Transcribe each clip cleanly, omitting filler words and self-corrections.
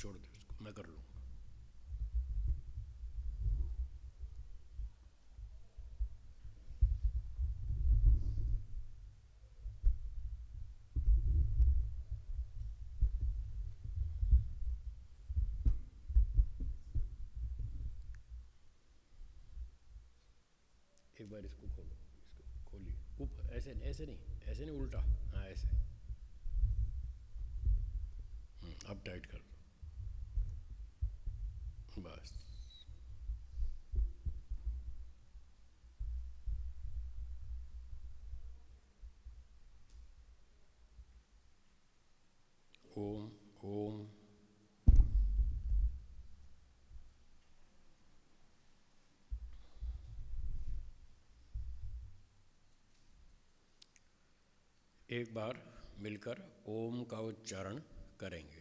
छोड़ दो इसको, मैं कर लूँगा। एक बार इसको खोलो, इसको खोलिए ऊपर, ऐसे ऐसे नहीं, ऐसे नहीं, उल्टा, हाँ ऐसे। अब टाइट कर दो बस। ओम ओम। एक बार मिलकर ओम का उच्चारण करेंगे।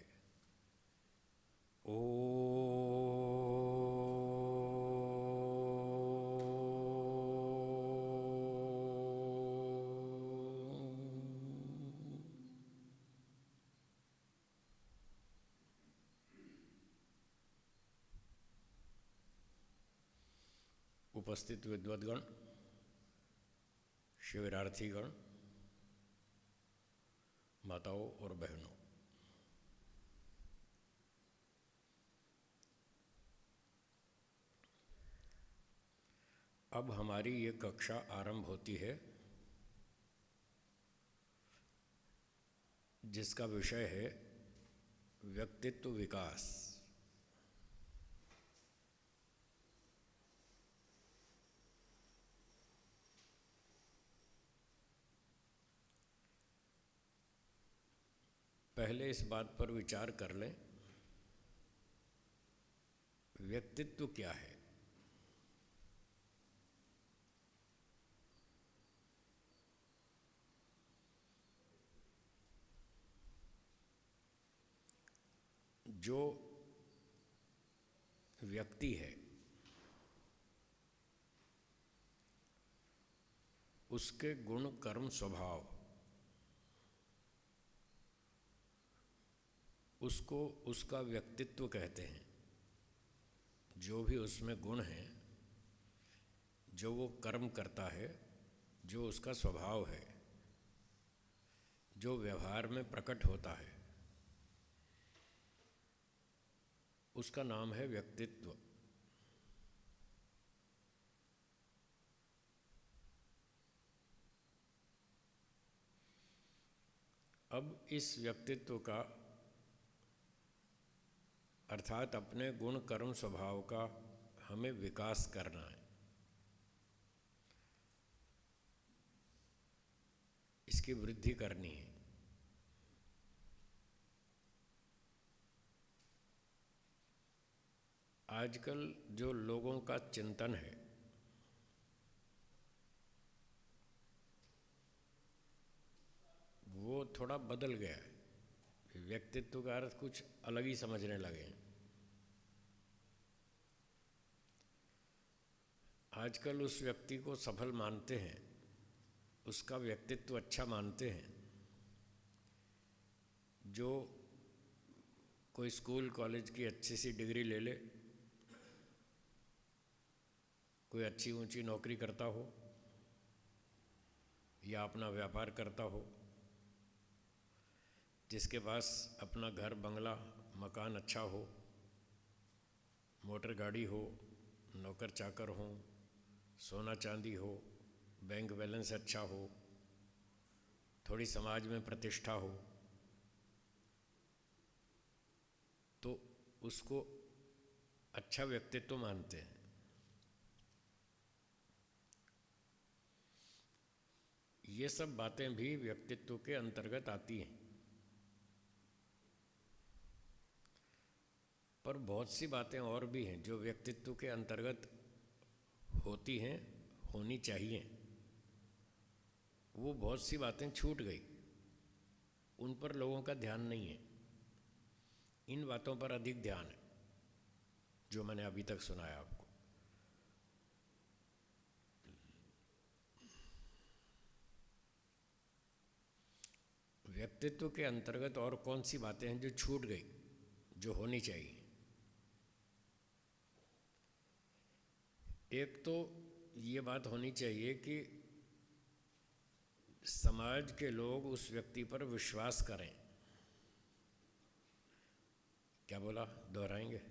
उपस्थित विद्वद्गण, शिविरार्थीगण, माताओं और बहनों, अब हमारी ये कक्षा आरंभ होती है जिसका विषय है व्यक्तित्व विकास। पहले इस बात पर विचार कर लें, व्यक्तित्व क्या है। जो व्यक्ति है उसके गुण कर्म स्वभाव, उसको उसका व्यक्तित्व कहते हैं। जो भी उसमें गुण हैं, जो वो कर्म करता है, जो उसका स्वभाव है, जो व्यवहार में प्रकट होता है, उसका नाम है व्यक्तित्व। अब इस व्यक्तित्व का अर्थात अपने गुण कर्म स्वभाव का हमें विकास करना है, इसकी वृद्धि करनी है। आजकल जो लोगों का चिंतन है वो थोड़ा बदल गया है। व्यक्तित्व का अर्थ कुछ अलग ही समझने लगे हैं। आजकल उस व्यक्ति को सफल मानते हैं, उसका व्यक्तित्व अच्छा मानते हैं जो कोई स्कूल कॉलेज की अच्छी सी डिग्री ले ले, कोई अच्छी ऊंची नौकरी करता हो या अपना व्यापार करता हो, जिसके पास अपना घर बंगला मकान अच्छा हो, मोटर गाड़ी हो, नौकर चाकर हो, सोना चांदी हो, बैंक बैलेंस अच्छा हो, थोड़ी समाज में प्रतिष्ठा हो, तो उसको अच्छा व्यक्तित्व मानते हैं। ये सब बातें भी व्यक्तित्व के अंतर्गत आती हैं। पर बहुत सी बातें और भी हैं जो व्यक्तित्व के अंतर्गत होती हैं, होनी चाहिए। वो बहुत सी बातें छूट गई, उन पर लोगों का ध्यान नहीं है। इन बातों पर अधिक ध्यान है जो मैंने अभी तक सुनाया आपको। व्यक्तित्व के अंतर्गत और कौन सी बातें हैं जो छूट गई, जो होनी चाहिए। एक तो ये बात होनी चाहिए कि समाज के लोग उस व्यक्ति पर विश्वास करें। क्या बोला, दोहराएंगे?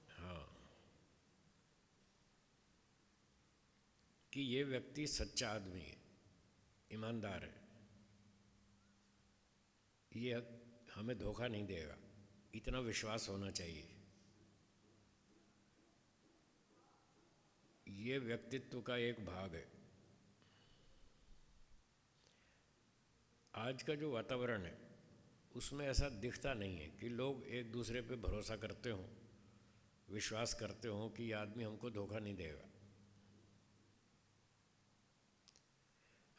हाँ, कि ये व्यक्ति सच्चा आदमी है, ईमानदार है, ये हमें धोखा नहीं देगा, इतना विश्वास होना चाहिए। ये व्यक्तित्व का एक भाग है। आज का जो वातावरण है उसमें ऐसा दिखता नहीं है कि लोग एक दूसरे पे भरोसा करते हों, विश्वास करते हों कि ये आदमी हमको धोखा नहीं देगा,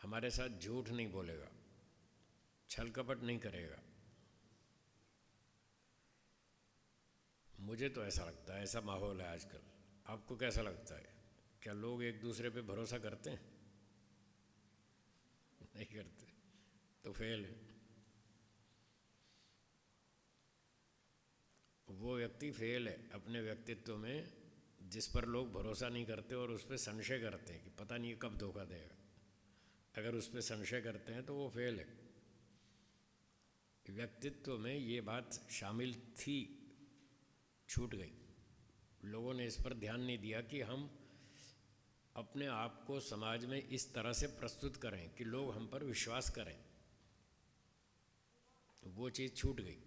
हमारे साथ झूठ नहीं बोलेगा, छल कपट नहीं करेगा। मुझे तो ऐसा लगता है, ऐसा माहौल है आजकल। आपको कैसा लगता है? क्या लोग एक दूसरे पे भरोसा करते हैं? नहीं करते तो फेल है। वो व्यक्ति फेल है अपने व्यक्तित्व में जिस पर लोग भरोसा नहीं करते और उस पर संशय करते हैं कि पता नहीं कब धोखा देगा। अगर उस पर संशय करते हैं तो वो फेल है। व्यक्तित्व में ये बात शामिल थी, छूट गई। लोगों ने इस पर ध्यान नहीं दिया कि हम अपने आप को समाज में इस तरह से प्रस्तुत करें कि लोग हम पर विश्वास करें। तो वो चीज़ छूट गई।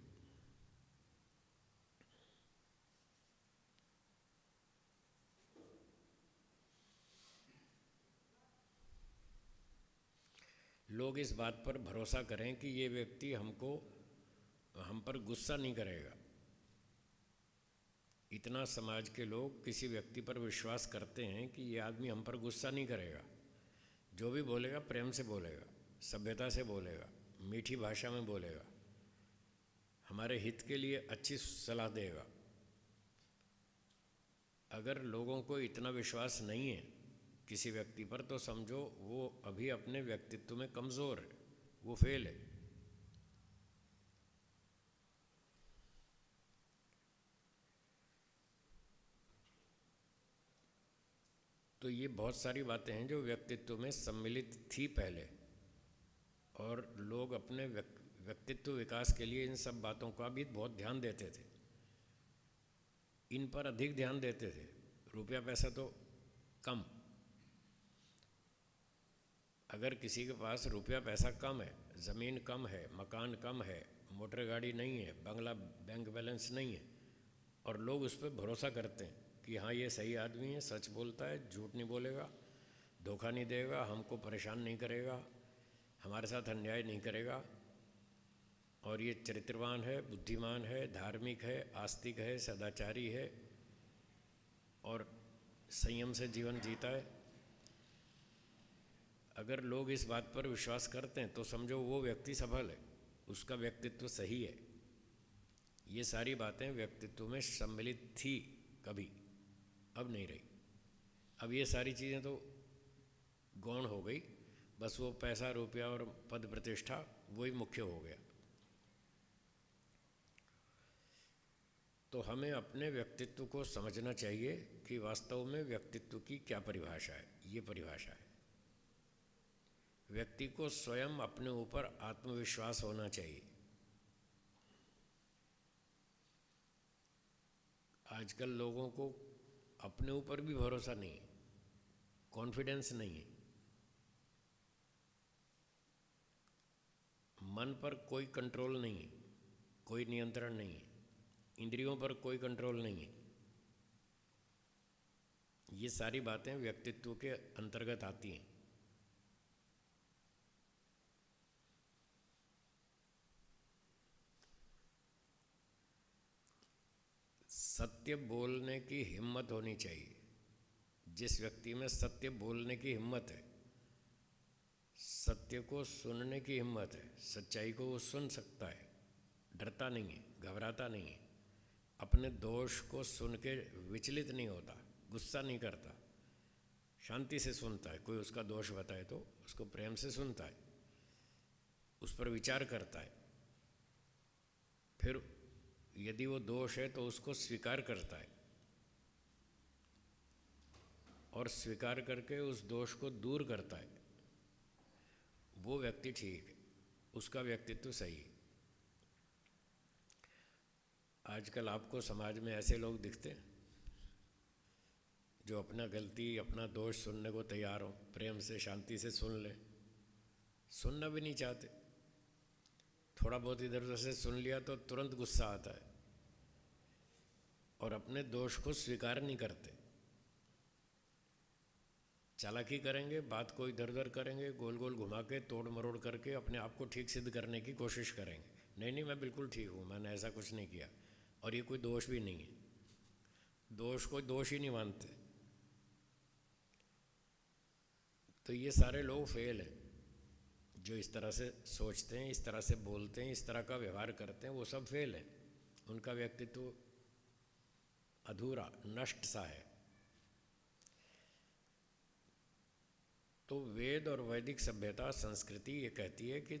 लोग इस बात पर भरोसा करें कि ये व्यक्ति हम पर गुस्सा नहीं करेगा। इतना समाज के लोग किसी व्यक्ति पर विश्वास करते हैं कि ये आदमी हम पर गुस्सा नहीं करेगा, जो भी बोलेगा प्रेम से बोलेगा, सभ्यता से बोलेगा, मीठी भाषा में बोलेगा, हमारे हित के लिए अच्छी सलाह देगा। अगर लोगों को इतना विश्वास नहीं है किसी व्यक्ति पर तो समझो वो अभी अपने व्यक्तित्व में कमज़ोर है, वो फेल है। तो ये बहुत सारी बातें हैं जो व्यक्तित्व में सम्मिलित थी पहले, और लोग अपने व्यक्तित्व विकास के लिए इन सब बातों का भी बहुत ध्यान देते थे। इन पर अधिक ध्यान देते थे, रुपया पैसा तो कम। अगर किसी के पास रुपया पैसा कम है, ज़मीन कम है, मकान कम है, मोटर गाड़ी नहीं है, बंगला बैंक बैलेंस नहीं है, और लोग उस पर भरोसा करते हैं कि हाँ ये सही आदमी है, सच बोलता है, झूठ नहीं बोलेगा, धोखा नहीं देगा, हमको परेशान नहीं करेगा, हमारे साथ अन्याय नहीं करेगा, और ये चरित्रवान है, बुद्धिमान है, धार्मिक है, आस्तिक है, सदाचारी है और संयम से जीवन जीता है। अगर लोग इस बात पर विश्वास करते हैं तो समझो वो व्यक्ति सफल है, उसका व्यक्तित्व सही है। ये सारी बातें व्यक्तित्व में सम्मिलित थी कभी, अब नहीं रही। अब ये सारी चीज़ें तो गौण हो गई, बस वो पैसा रुपया और पद प्रतिष्ठा वही मुख्य हो गया। तो हमें अपने व्यक्तित्व को समझना चाहिए कि वास्तव में व्यक्तित्व की क्या परिभाषा है। ये परिभाषा है, व्यक्ति को स्वयं अपने ऊपर आत्मविश्वास होना चाहिए। आजकल लोगों को अपने ऊपर भी भरोसा नहीं है, कॉन्फिडेंस नहीं है, मन पर कोई कंट्रोल नहीं है, कोई नियंत्रण नहीं है, इंद्रियों पर कोई कंट्रोल नहीं है। ये सारी बातें व्यक्तित्व के अंतर्गत आती हैं। सत्य बोलने की हिम्मत होनी चाहिए। जिस व्यक्ति में सत्य बोलने की हिम्मत है, सत्य को सुनने की हिम्मत है, सच्चाई को वो सुन सकता है, डरता नहीं है, घबराता नहीं है, अपने दोष को सुन के विचलित नहीं होता, गुस्सा नहीं करता, शांति से सुनता है। कोई उसका दोष बताए तो उसको प्रेम से सुनता है, उस पर विचार करता है, फिर यदि वो दोष है तो उसको स्वीकार करता है और स्वीकार करके उस दोष को दूर करता है, वो व्यक्ति ठीक है, उसका व्यक्तित्व सही है। आजकल आपको समाज में ऐसे लोग दिखते हैं जो अपना गलती अपना दोष सुनने को तैयार हो, प्रेम से शांति से सुन ले, सुनना भी नहीं चाहते। थोड़ा बहुत इधर उधर से सुन लिया तो तुरंत गुस्सा आता है और अपने दोष को स्वीकार नहीं करते। चालाकी करेंगे, बात को इधर उधर करेंगे, गोल गोल घुमा के तोड़ मरोड़ करके अपने आप को ठीक सिद्ध करने की कोशिश करेंगे। नहीं नहीं, मैं बिल्कुल ठीक हूँ, मैंने ऐसा कुछ नहीं किया, और ये कोई दोष भी नहीं है। दोष को दोष ही नहीं मानते। तो ये सारे लोग फेल हैं जो इस तरह से सोचते हैं, इस तरह से बोलते हैं, इस तरह का व्यवहार करते हैं, वो सब फेल हैं। उनका व्यक्तित्व अधूरा, नष्ट सा है। तो वेद और वैदिक सभ्यता, संस्कृति ये कहती है कि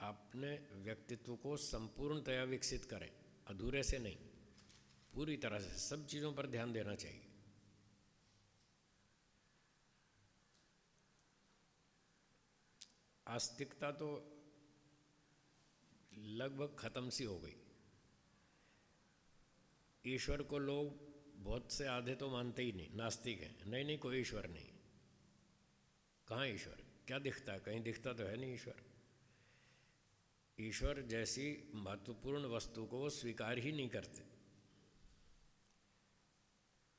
अपने व्यक्तित्व को संपूर्णतया विकसित करें, अधूरे से नहीं, पूरी तरह से सब चीज़ों पर ध्यान देना चाहिए। आस्तिकता तो लगभग खत्म सी हो गई। ईश्वर को लोग बहुत से आधे तो मानते ही नहीं, नास्तिक हैं। नहीं नहीं, कोई ईश्वर नहीं। कहाँ ईश्वर? क्या दिखता है? कहीं दिखता तो है नहीं ईश्वर। ईश्वर जैसी महत्वपूर्ण वस्तु को वो स्वीकार ही नहीं करते।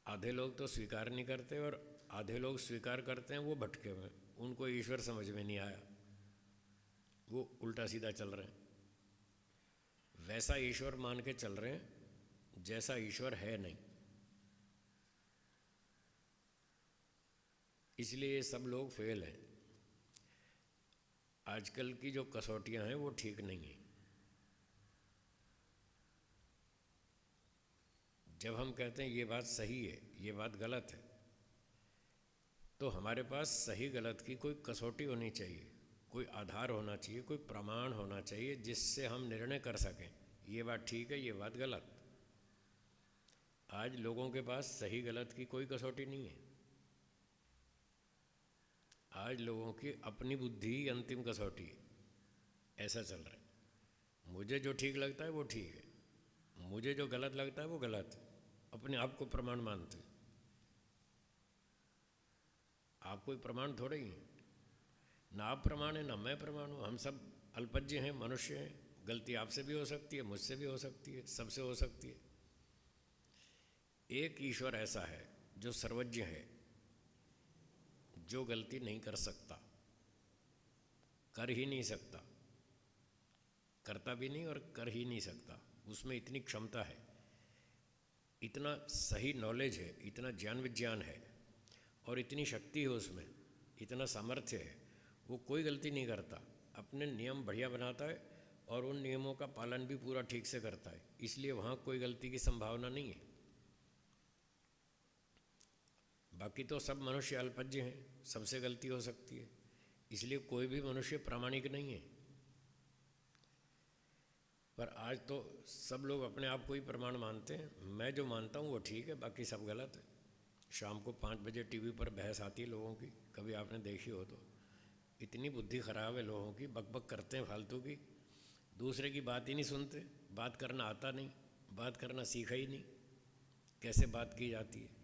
आधे लोग तो स्वीकार नहीं करते और आधे लोग स्वीकार करते हैं, वो भटके हुए, उनको ईश्वर समझ में नहीं आया, वो उल्टा सीधा चल रहे हैं। वैसा ईश्वर मान के चल रहे हैं जैसा ईश्वर है नहीं। इसलिए ये सब लोग फेल हैं। आजकल की जो कसौटियां हैं वो ठीक नहीं हैं। जब हम कहते हैं ये बात सही है, ये बात गलत है, तो हमारे पास सही गलत की कोई कसौटी होनी चाहिए, कोई आधार होना चाहिए, कोई प्रमाण होना चाहिए जिससे हम निर्णय कर सकें ये बात ठीक है, ये बात गलत। आज लोगों के पास सही गलत की कोई कसौटी नहीं है। आज लोगों की अपनी बुद्धि ही अंतिम कसौटी है। ऐसा चल रहा है। मुझे जो ठीक लगता है वो ठीक है, मुझे जो गलत लगता है वो गलत है। अपने आप को प्रमाण मानते। आप कोई प्रमाण थोड़े ही हैं। ना आप प्रमाण है, ना मैं प्रमाण हूँ। हम सब अल्पज्ञ हैं, मनुष्य हैं। गलती आपसे भी हो सकती है, मुझसे भी हो सकती है, सबसे हो सकती है। एक ईश्वर ऐसा है जो सर्वज्ञ है, जो गलती नहीं कर सकता, कर ही नहीं सकता, करता भी नहीं और कर ही नहीं सकता। उसमें इतनी क्षमता है, इतना सही नॉलेज है, इतना ज्ञान विज्ञान है और इतनी शक्ति है उसमें, इतना सामर्थ्य है। वो कोई गलती नहीं करता, अपने नियम बढ़िया बनाता है और उन नियमों का पालन भी पूरा ठीक से करता है। इसलिए वहाँ कोई गलती की संभावना नहीं है। बाकी तो सब मनुष्य अल्पज्ञ हैं, सबसे गलती हो सकती है। इसलिए कोई भी मनुष्य प्रामाणिक नहीं है। पर आज तो सब लोग अपने आप को ही प्रमाण मानते हैं। मैं जो मानता हूँ वो ठीक है, बाकी सब गलत है। शाम को 5 बजे टीवी पर बहस आती है लोगों की, कभी आपने देखी हो तो। इतनी बुद्धि खराब है लोगों की, बकबक करते हैं फालतू की, दूसरे की बात ही नहीं सुनते। बात करना आता नहीं, बात करना सीखा ही नहीं, कैसे बात की जाती है।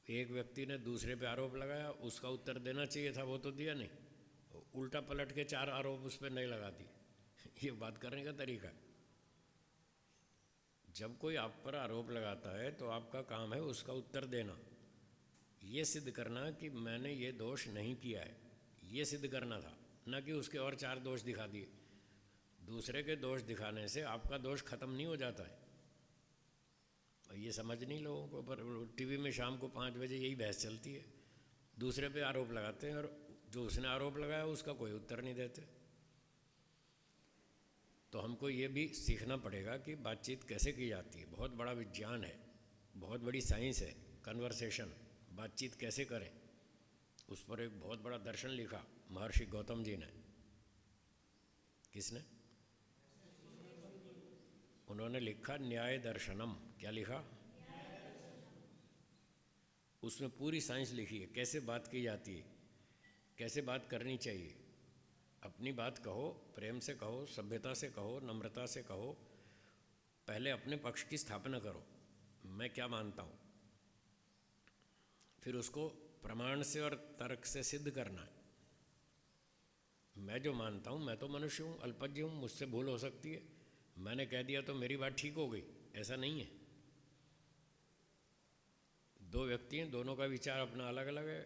एक व्यक्ति ने दूसरे पे आरोप लगाया, उसका उत्तर देना चाहिए था, वो तो दिया नहीं, उल्टा पलट के 4 आरोप उस पर नहीं लगा दिए। ये बात करने का तरीका है। जब कोई आप पर आरोप लगाता है तो आपका काम है उसका उत्तर देना, ये सिद्ध करना कि मैंने ये दोष नहीं किया है, ये सिद्ध करना था, न कि उसके और 4 दोष दिखा दिए। दूसरे के दोष दिखाने से आपका दोष खत्म नहीं हो जाता है। ये समझ नहीं लोगों को। पर टीवी में शाम को 5 बजे यही बहस चलती है, दूसरे पे आरोप लगाते हैं और जो उसने आरोप लगाया उसका कोई उत्तर नहीं देते। तो हमको ये भी सीखना पड़ेगा कि बातचीत कैसे की जाती है। बहुत बड़ा विज्ञान है, बहुत बड़ी साइंस है कन्वर्सेशन, बातचीत कैसे करें। उस पर एक बहुत बड़ा दर्शन लिखा महर्षि गौतम जी ने। किसने? उन्होंने लिखा न्याय दर्शनम। क्या लिखा? उसमें पूरी साइंस लिखी है, कैसे बात की जाती है, कैसे बात करनी चाहिए। अपनी बात कहो, प्रेम से कहो, सभ्यता से कहो, नम्रता से कहो। पहले अपने पक्ष की स्थापना करो, मैं क्या मानता हूँ, फिर उसको प्रमाण से और तर्क से सिद्ध करना है। मैं जो मानता हूँ, मैं तो मनुष्य हूँ, अल्पज्ञ हूँ, मुझसे भूल हो सकती है, मैंने कह दिया तो मेरी बात ठीक हो गई, ऐसा नहीं है। दो व्यक्ति हैं, दोनों का विचार अपना अलग अलग है।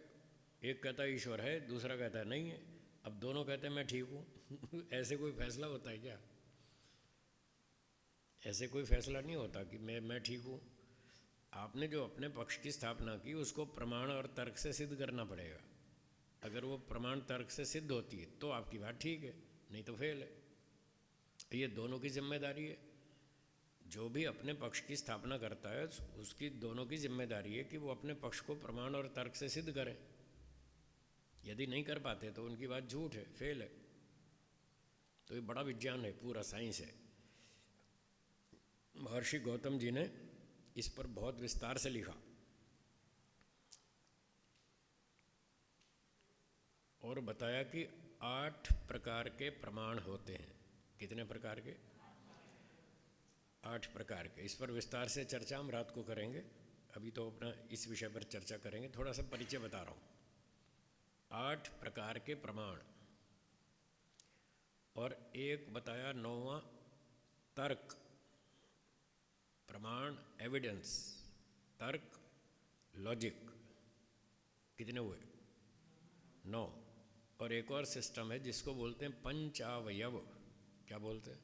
एक कहता है ईश्वर है, दूसरा कहता है नहीं है। अब दोनों कहते हैं मैं ठीक हूँ ऐसे कोई फैसला होता है क्या? ऐसे कोई फैसला नहीं होता कि मैं ठीक हूँ। आपने जो अपने पक्ष की स्थापना की उसको प्रमाण और तर्क से सिद्ध करना पड़ेगा। अगर वो प्रमाण तर्क से सिद्ध होती है तो आपकी बात ठीक है, नहीं तो फेल है। ये दोनों की जिम्मेदारी है। जो भी अपने पक्ष की स्थापना करता है उसकी दोनों की जिम्मेदारी है कि वो अपने पक्ष को प्रमाण और तर्क से सिद्ध करें। यदि नहीं कर पाते तो उनकी बात झूठ है, फेल है। तो ये बड़ा विज्ञान है, पूरा साइंस है। महर्षि गौतम जी ने इस पर बहुत विस्तार से लिखा और बताया कि 8 प्रकार के प्रमाण होते हैं। कितने प्रकार के? 8 प्रकार के। इस पर विस्तार से चर्चा हम रात को करेंगे, अभी तो अपना इस विषय पर चर्चा करेंगे। थोड़ा सा परिचय बता रहा हूँ। 8 प्रकार के प्रमाण, और एक बताया 9वां तर्क। प्रमाण, एविडेंस, तर्क, लॉजिक। कितने हुए? 9। और एक और सिस्टम है जिसको बोलते हैं पंचावयव। क्या बोलते हैं?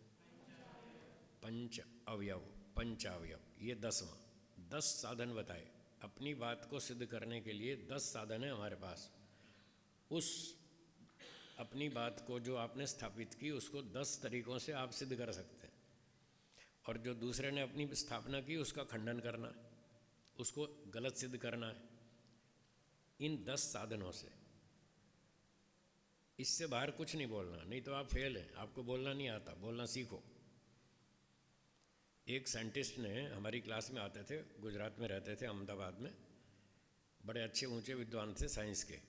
पंच अवयव, पंचावयव। ये 10वां। 10 साधन बताए अपनी बात को सिद्ध करने के लिए। 10 साधन है हमारे पास। उस अपनी बात को जो आपने स्थापित की उसको 10 तरीक़ों से आप सिद्ध कर सकते हैं। और जो दूसरे ने अपनी स्थापना की उसका खंडन करना है, उसको गलत सिद्ध करना है, इन 10 साधनों से। इससे बाहर कुछ नहीं बोलना, नहीं तो आप फेल हैं। आपको बोलना नहीं आता, बोलना सीखो। एक साइंटिस्ट ने हमारी क्लास में आते थे, गुजरात में रहते थे, अहमदाबाद में। बड़े अच्छे ऊंचे विद्वान थे साइंस के।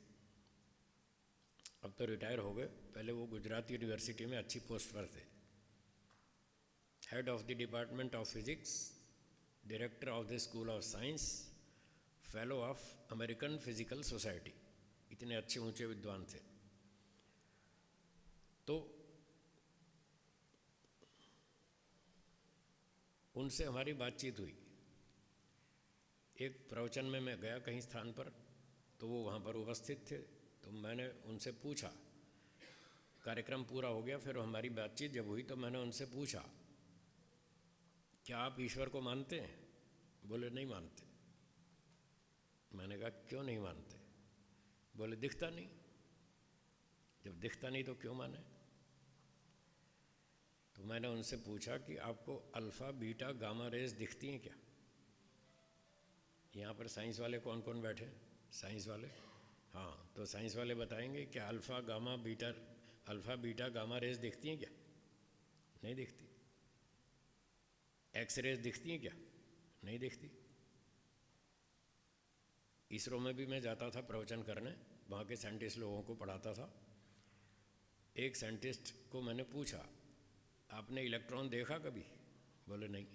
अब तो रिटायर हो गए, पहले वो गुजरात यूनिवर्सिटी में अच्छी पोस्ट पर थे। Head of the department of physics, director of the school of science, fellow of American physical society. इतने अच्छे ऊंचे विद्वान थे। तो उनसे हमारी बातचीत हुई। एक प्रवचन में मैं गया कहीं स्थान पर, तो वो वहाँ पर उपस्थित थे। तो मैंने उनसे पूछा, कार्यक्रम पूरा हो गया, फिर हमारी बातचीत जब हुई तो मैंने उनसे पूछा, क्या आप ईश्वर को मानते हैं? बोले नहीं मानते। मैंने कहा क्यों नहीं मानते? बोले दिखता नहीं। जब दिखता नहीं तो क्यों माने? तो मैंने उनसे पूछा कि आपको अल्फ़ा बीटा गामा रेज दिखती हैं क्या? यहाँ पर साइंस वाले कौन कौन बैठे हैं? साइंस वाले? हाँ, तो साइंस वाले बताएंगे क्या अल्फ़ा बीटा गामा रेज दिखती हैं क्या? नहीं दिखती। एक्स रेज दिखती हैं क्या? नहीं दिखती। इसरो में भी मैं जाता था प्रवचन करने, वहाँ के साइंटिस्ट लोगों को पढ़ाता था। एक साइंटिस्ट को मैंने पूछा, आपने इलेक्ट्रॉन देखा कभी? बोले नहीं।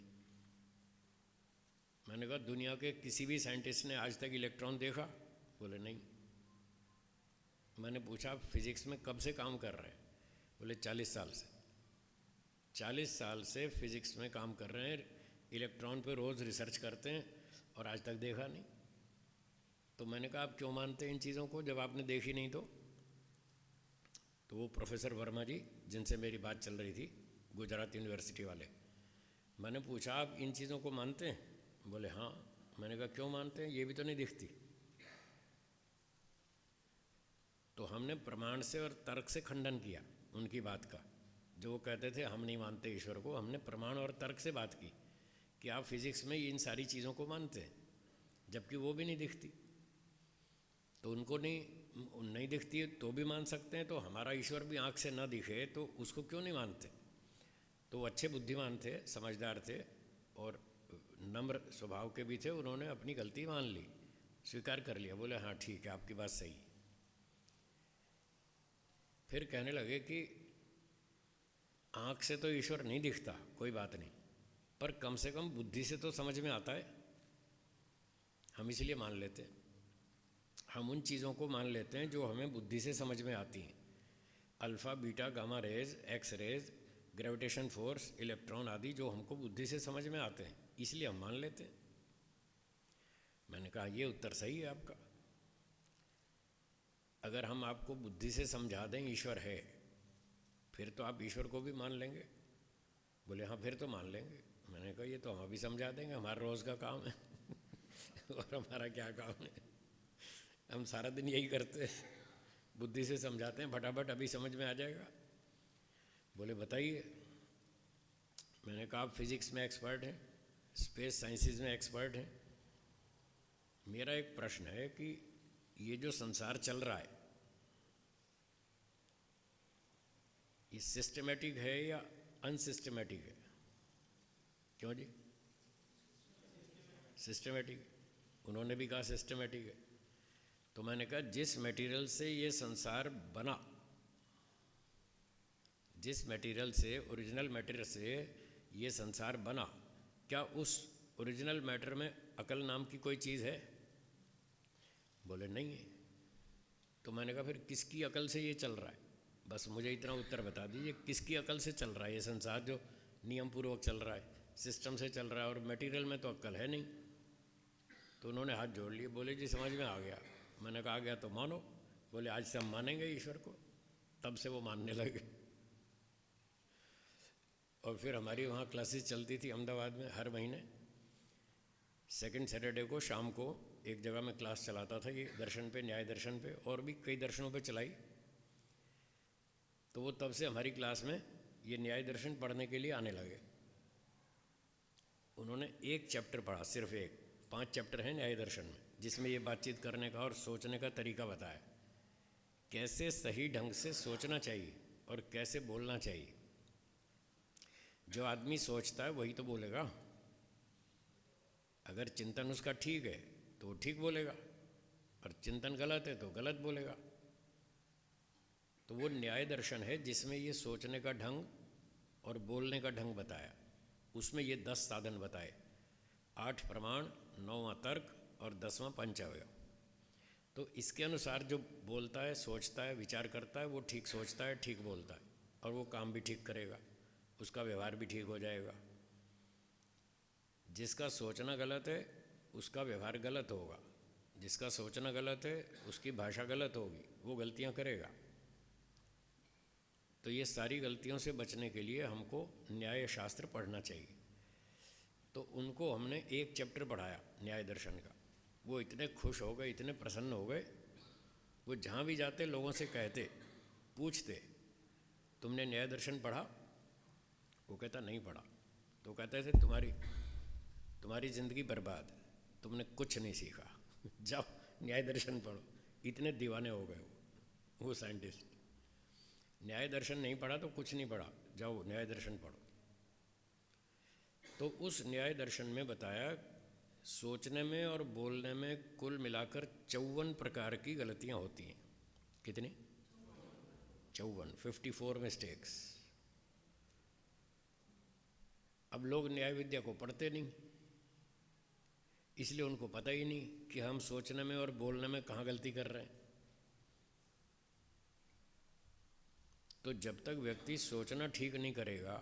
मैंने कहा दुनिया के किसी भी साइंटिस्ट ने आज तक इलेक्ट्रॉन देखा? बोले नहीं। मैंने पूछा आप फिज़िक्स में कब से काम कर रहे हैं? बोले 40 साल से। 40 साल से फिज़िक्स में काम कर रहे हैं, इलेक्ट्रॉन पे रोज़ रिसर्च करते हैं और आज तक देखा नहीं। तो मैंने कहा आप क्यों मानते हैं इन चीज़ों को जब आपने देखी नहीं? तो वो प्रोफेसर वर्मा जी, जिनसे मेरी बात चल रही थी, गुजरात यूनिवर्सिटी वाले, मैंने पूछा आप इन चीज़ों को मानते हैं? बोले हाँ। मैंने कहा क्यों मानते हैं? ये भी तो नहीं दिखती। तो हमने प्रमाण से और तर्क से खंडन किया उनकी बात का। जो वो कहते थे हम नहीं मानते ईश्वर को, हमने प्रमाण और तर्क से बात की कि आप फिज़िक्स में इन सारी चीज़ों को मानते हैं, जबकि वो भी नहीं दिखती। तो उनको नहीं दिखती है तो भी मान सकते हैं, तो हमारा ईश्वर भी आँख से ना दिखे तो उसको क्यों नहीं मानते? तो वो अच्छे बुद्धिमान थे, समझदार थे और नम्र स्वभाव के भी थे। उन्होंने अपनी गलती मान ली, स्वीकार कर लिया, बोले हाँ ठीक है आपकी बात सही। फिर कहने लगे कि आँख से तो ईश्वर नहीं दिखता, कोई बात नहीं, पर कम से कम बुद्धि से तो समझ में आता है, हम इसलिए मान लेते हैं। हम उन चीज़ों को मान लेते हैं जो हमें बुद्धि से समझ में आती हैं, alpha beta gamma rays, X rays, gravitation force, electron आदि जो हमको बुद्धि से समझ में आते हैं, इसलिए हम मान लेते हैं। मैंने कहा ये उत्तर सही है आपका। अगर हम आपको बुद्धि से समझा दें ईश्वर है, फिर तो आप ईश्वर को भी मान लेंगे। बोले हाँ फिर तो मान लेंगे। मैंने कहा ये तो हम अभी समझा देंगे, हमारा रोज़ का काम है और हमारा क्या काम है, हम सारा दिन यही करते हैं, बुद्धि से समझाते हैं, फटाफट अभी समझ में आ जाएगा। बोले बताइए। मैंने कहा आप फिज़िक्स में एक्सपर्ट हैं, स्पेस साइंसेस में एक्सपर्ट हैं, मेरा एक प्रश्न है कि ये जो संसार चल रहा है ये सिस्टमेटिक है या अनसिस्टमेटिक है? क्यों जी? सिस्टमेटिक। उन्होंने भी कहा सिस्टमेटिक है। तो मैंने कहा जिस मटेरियल से ये संसार बना, जिस मटेरियल से, ओरिजिनल मैटर से ये संसार बना, क्या उस ओरिजिनल मैटर में अकल नाम की कोई चीज़ है? बोले नहीं है। तो मैंने कहा फिर किसकी अकल से ये चल रहा है? बस मुझे इतना उत्तर बता दीजिए, किसकी अकल से चल रहा है ये संसार जो नियम पूर्वक चल रहा है, सिस्टम से चल रहा है, और मटेरियल में तो अक्ल है नहीं। तो उन्होंने हाथ जोड़ लिए, बोले जी समझ में आ गया। मैंने कहा आ गया तो मानो। बोले आज से हम मानेंगे ईश्वर को। तब से वो मानने लगे। और फिर हमारी वहाँ क्लासेस चलती थी अहमदाबाद में, हर महीने सेकंड सैटरडे को शाम को एक जगह में क्लास चलाता था, ये दर्शन पे, न्याय दर्शन पे, और भी कई दर्शनों पे चलाई। तो वो तब से हमारी क्लास में ये न्याय दर्शन पढ़ने के लिए आने लगे। उन्होंने एक चैप्टर पढ़ा, सिर्फ एक, 5 चैप्टर हैं न्याय दर्शन में, जिसमें ये बातचीत करने का और सोचने का तरीका बताया, कैसे सही ढंग से सोचना चाहिए और कैसे बोलना चाहिए। जो आदमी सोचता है वही तो बोलेगा। अगर चिंतन उसका ठीक है तो वो ठीक बोलेगा, और चिंतन गलत है तो गलत बोलेगा। तो वो न्याय दर्शन है जिसमें ये सोचने का ढंग और बोलने का ढंग बताया। उसमें ये 10 साधन बताए, 8 प्रमाण, 9वां तर्क और 10वां पंचावय। तो इसके अनुसार जो बोलता है, सोचता है, विचार करता है, वो ठीक सोचता है, ठीक बोलता है, और वो काम भी ठीक करेगा, उसका व्यवहार भी ठीक हो जाएगा। जिसका सोचना गलत है उसका व्यवहार गलत होगा, जिसका सोचना गलत है उसकी भाषा गलत होगी, वो गलतियां करेगा। तो ये सारी गलतियों से बचने के लिए हमको न्याय शास्त्र पढ़ना चाहिए। तो उनको हमने एक चैप्टर पढ़ाया न्याय दर्शन का। वो इतने खुश हो गए, इतने प्रसन्न हो गए, वो जहाँ भी जाते लोगों से कहते, पूछते तुमने न्याय दर्शन पढ़ा? वो कहता नहीं पढ़ा। तो कहते थे तुम्हारी ज़िंदगी बर्बाद, तुमने कुछ नहीं सीखा, जाओ न्याय दर्शन पढ़ो। इतने दीवाने हो गए वो साइंटिस्ट। न्याय दर्शन नहीं पढ़ा तो कुछ नहीं पढ़ा, जाओ न्याय दर्शन पढ़ो। तो उस न्याय दर्शन में बताया सोचने में और बोलने में कुल मिलाकर 54 प्रकार की गलतियां होती हैं। कितनी? 54, 54 मिस्टेक्स। अब लोग न्याय विद्या को पढ़ते नहीं, इसलिए उनको पता ही नहीं कि हम सोचने में और बोलने में कहाँ गलती कर रहे हैं। तो जब तक व्यक्ति सोचना ठीक नहीं करेगा,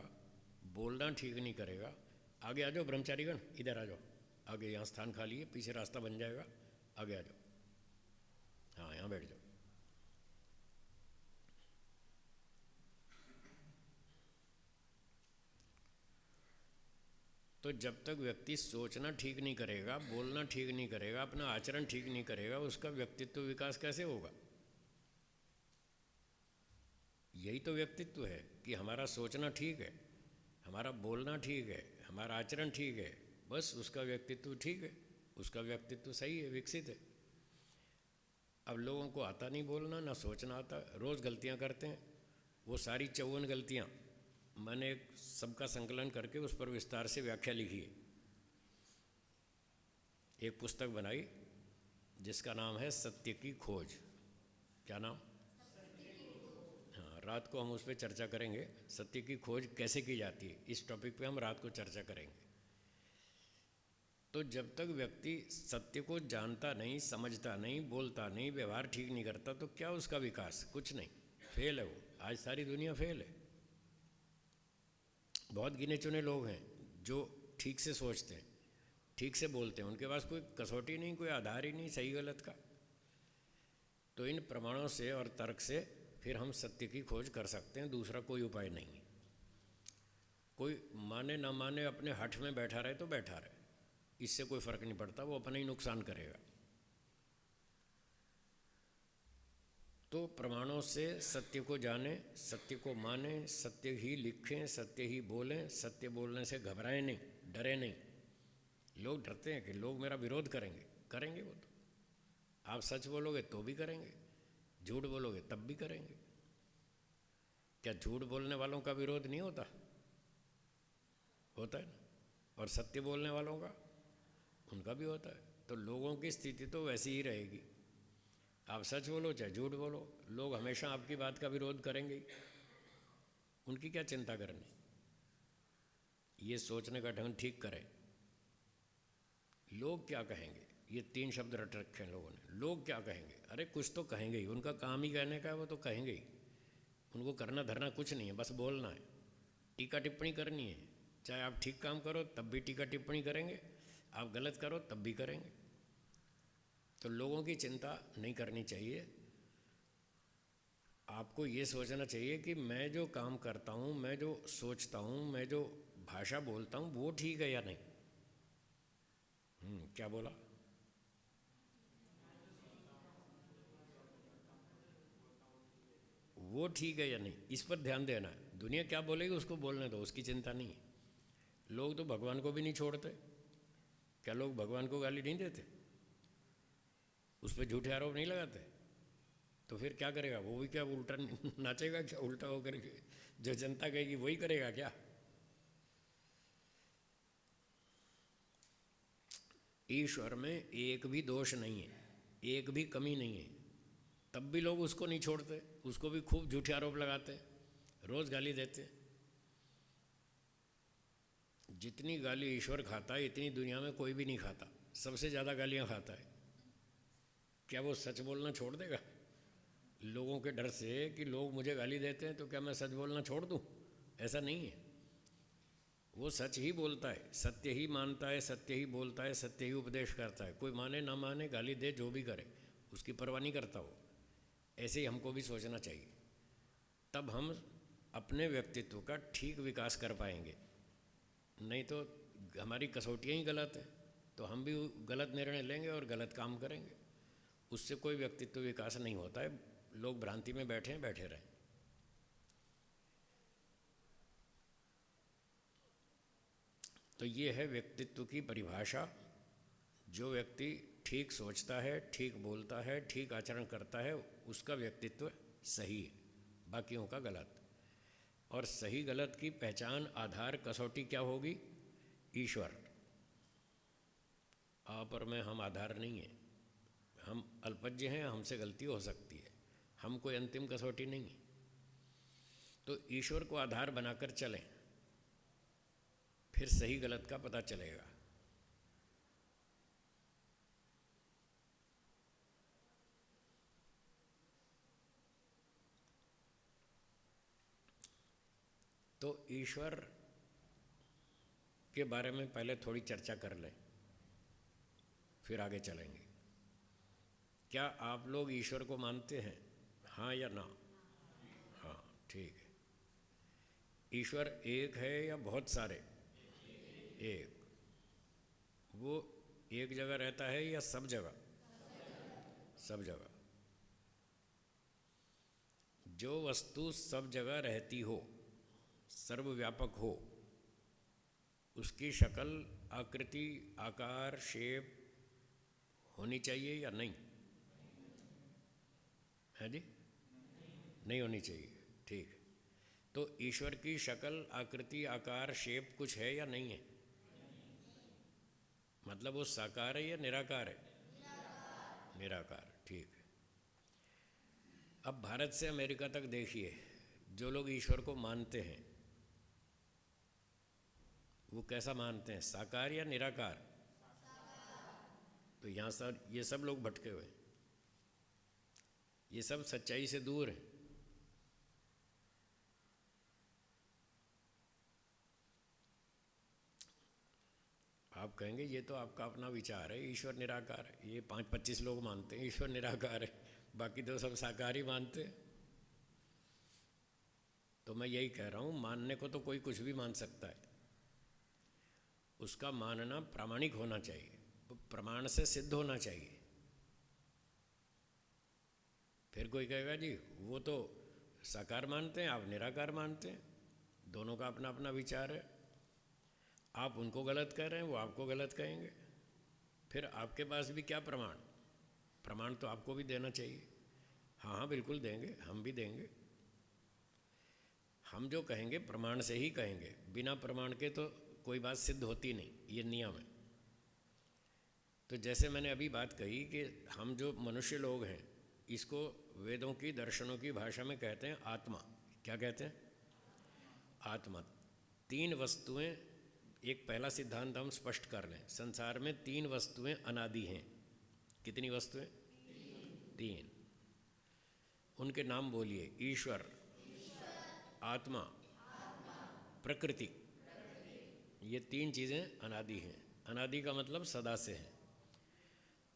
बोलना ठीक नहीं करेगा, आगे आ जाओ ब्रह्मचारीगण, इधर आ जाओ, आगे यहाँ स्थान खाली है, पीछे रास्ता बन जाएगा, आगे आ जाओ, हाँ यहाँ बैठ जाओ। तो जब तक व्यक्ति सोचना ठीक नहीं करेगा, बोलना ठीक नहीं करेगा, अपना आचरण ठीक नहीं करेगा, उसका व्यक्तित्व विकास कैसे होगा? यही तो व्यक्तित्व है कि हमारा सोचना ठीक है, हमारा बोलना ठीक है, हमारा आचरण ठीक है, बस उसका व्यक्तित्व ठीक है, उसका व्यक्तित्व सही है, विकसित है। अब लोगों को आता नहीं बोलना, ना सोचना आता, रोज़ गलतियां करते हैं। वो सारी 54 गलतियां मैंने सबका संकलन करके उस पर विस्तार से व्याख्या लिखी है। एक पुस्तक बनाई जिसका नाम है सत्य की खोज। क्या नाम? हाँ, रात को हम उस पर चर्चा करेंगे, सत्य की खोज कैसे की जाती है, इस टॉपिक पे हम रात को चर्चा करेंगे। तो जब तक व्यक्ति सत्य को जानता नहीं, समझता नहीं, बोलता नहीं, व्यवहार ठीक नहीं करता, तो क्या उसका विकास? कुछ नहीं, फेल है वो। आज सारी दुनिया फेल है। बहुत गिने चुने लोग हैं जो ठीक से सोचते हैं, ठीक से बोलते हैं, उनके पास कोई कसौटी नहीं, कोई आधार ही नहीं सही गलत का। तो इन प्रमाणों से और तर्क से फिर हम सत्य की खोज कर सकते हैं, दूसरा कोई उपाय नहीं है। कोई माने ना माने, अपने हठ में बैठा रहे तो बैठा रहे, इससे कोई फर्क नहीं पड़ता, वो अपना ही नुकसान करेगा। तो प्रमाणों से सत्य को जाने, सत्य को माने, सत्य ही लिखें, सत्य ही बोलें। सत्य बोलने से घबराएं नहीं, डरे नहीं। लोग डरते हैं कि लोग मेरा विरोध करेंगे, करेंगे वो तो। आप सच बोलोगे तो भी करेंगे, झूठ बोलोगे तब भी करेंगे। क्या झूठ बोलने वालों का विरोध नहीं होता? होता है ना। और सत्य बोलने वालों का, उनका भी होता है। तो लोगों की स्थिति तो वैसी ही रहेगी। आप सच बोलो चाहे झूठ बोलो, लोग हमेशा आपकी बात का विरोध करेंगे ही। उनकी क्या चिंता करनी। ये सोचने का ढंग ठीक करें। लोग क्या कहेंगे, ये 3 शब्द रट रखे हैं लोगों ने। लोग क्या कहेंगे? अरे कुछ तो कहेंगे ही, उनका काम ही कहने का है, वो तो कहेंगे ही। उनको करना धरना कुछ नहीं है, बस बोलना है, टीका टिप्पणी करनी है। चाहे आप ठीक काम करो तब भी टीका टिप्पणी करेंगे, आप गलत करो तब भी करेंगे। तो लोगों की चिंता नहीं करनी चाहिए। आपको ये सोचना चाहिए कि मैं जो काम करता हूँ, मैं जो सोचता हूँ, मैं जो भाषा बोलता हूँ, वो ठीक है या नहीं। क्या बोला? वो ठीक है या नहीं, इस पर ध्यान देना है। दुनिया क्या बोलेगी उसको बोलने दो, उसकी चिंता नहीं है। लोग तो भगवान को भी नहीं छोड़ते। क्या लोग भगवान को गाली नहीं देते? उस पर झूठे आरोप नहीं लगाते? तो फिर क्या करेगा वो? भी क्या उल्टा नाचेगा क्या उल्टा होकर के? जो जनता कहेगी वही करेगा क्या? ईश्वर में एक भी दोष नहीं है, एक भी कमी नहीं है, तब भी लोग उसको नहीं छोड़ते, उसको भी खूब झूठे आरोप लगाते, रोज गाली देते। जितनी गाली ईश्वर खाता है इतनी दुनिया में कोई भी नहीं खाता, सबसे ज़्यादा गालियाँ खाता है। क्या वो सच बोलना छोड़ देगा? लोगों के डर से कि लोग मुझे गाली देते हैं तो क्या मैं सच बोलना छोड़ दूँ? ऐसा नहीं है। वो सच ही बोलता है, सत्य ही मानता है, सत्य ही बोलता है, सत्य ही उपदेश करता है। कोई माने ना माने, गाली दे, जो भी करे, उसकी परवाह नहीं करता वो। ऐसे ही हमको भी सोचना चाहिए, तब हम अपने व्यक्तित्व का ठीक विकास कर पाएंगे। नहीं तो हमारी कसौटियाँ ही गलत हैं, तो हम भी गलत निर्णय लेंगे और गलत काम करेंगे। उससे कोई व्यक्तित्व विकास नहीं होता है। लोग भ्रांति में बैठे हैं, बैठे रहें। तो ये है व्यक्तित्व की परिभाषा। जो व्यक्ति ठीक सोचता है, ठीक बोलता है, ठीक आचरण करता है, उसका व्यक्तित्व सही है, बाकियों का गलत। और सही गलत की पहचान, आधार, कसौटी क्या होगी? ईश्वर। आप और मैं, हम आधार नहीं है। हम अल्पज्ञ हैं, हमसे गलती हो सकती है, हम कोई अंतिम कसौटी नहीं है। तो ईश्वर को आधार बनाकर चलें, फिर सही गलत का पता चलेगा। तो ईश्वर के बारे में पहले थोड़ी चर्चा कर लें, फिर आगे चलेंगे। क्या आप लोग ईश्वर को मानते हैं? हाँ या ना? हाँ, ठीक है। ईश्वर एक है या बहुत सारे? एक। वो एक जगह रहता है या सब जगह? सब जगह। जो वस्तु सब जगह रहती हो, सर्वव्यापक हो, उसकी शक्ल, आकृति, आकार, शेप होनी चाहिए या नहीं? है जी, नहीं होनी चाहिए। ठीक है, तो ईश्वर की शक्ल, आकृति, आकार, शेप कुछ है या नहीं है? मतलब वो साकार है या निराकार है? निराकार। ठीक है। अब भारत से अमेरिका तक देखिए, जो लोग ईश्वर को मानते हैं वो कैसा मानते हैं, साकार या निराकार? तो यहाँ सर ये सब लोग भटके हुए, ये सब सच्चाई से दूर हैं। आप कहेंगे ये तो आपका अपना विचार है, ईश्वर निराकार है। ये 5-25 लोग मानते हैं ईश्वर निराकार है, बाकी तो सब साकार ही मानते हैं। तो मैं यही कह रहा हूँ, मानने को तो कोई कुछ भी मान सकता है, उसका मानना प्रामाणिक होना चाहिए, प्रमाण से सिद्ध होना चाहिए। फिर कोई कहेगा जी वो तो साकार मानते हैं, आप निराकार मानते हैं, दोनों का अपना अपना विचार है, आप उनको गलत कह रहे हैं, वो आपको गलत कहेंगे। फिर आपके पास भी क्या प्रमाण? प्रमाण तो आपको भी देना चाहिए। हाँ हाँ बिल्कुल देंगे, हम भी देंगे। हम जो कहेंगे प्रमाण से ही कहेंगे, बिना प्रमाण के तो कोई बात सिद्ध होती नहीं, ये नियम है। तो जैसे मैंने अभी बात कही कि हम जो मनुष्य लोग हैं, इसको वेदों की, दर्शनों की भाषा में कहते हैं आत्मा। क्या कहते हैं? आत्मा। 3 वस्तुएं, एक पहला सिद्धांत हम स्पष्ट कर लें, संसार में 3 वस्तुएं अनादि हैं। कितनी वस्तुएं? 3। उनके नाम बोलिए, ईश्वर, आत्मा, प्रकृति। ये 3 चीज़ें अनादि हैं। अनादि का मतलब सदा से है।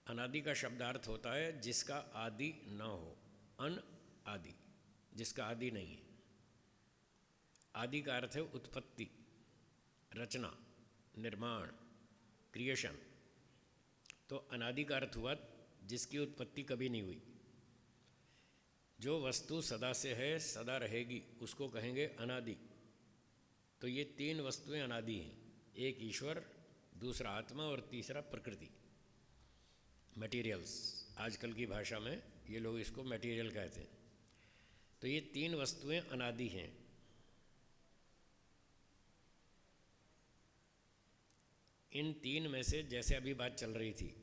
अनादि का शब्दार्थ होता है जिसका आदि न हो, अन आदि, जिसका आदि नहीं है। आदि का अर्थ है उत्पत्ति, रचना, निर्माण, क्रिएशन। तो अनादि का अर्थ हुआ जिसकी उत्पत्ति कभी नहीं हुई। जो वस्तु सदा से है, सदा रहेगी, उसको कहेंगे अनादि। तो ये 3 वस्तुएं अनादि हैं, एक ईश्वर, दूसरा आत्मा और तीसरा प्रकृति, मटेरियल्स। आजकल की भाषा में ये लोग इसको मटेरियल कहते हैं। तो ये 3 वस्तुएं अनादि हैं। इन 3 में से जैसे अभी बात चल रही थी,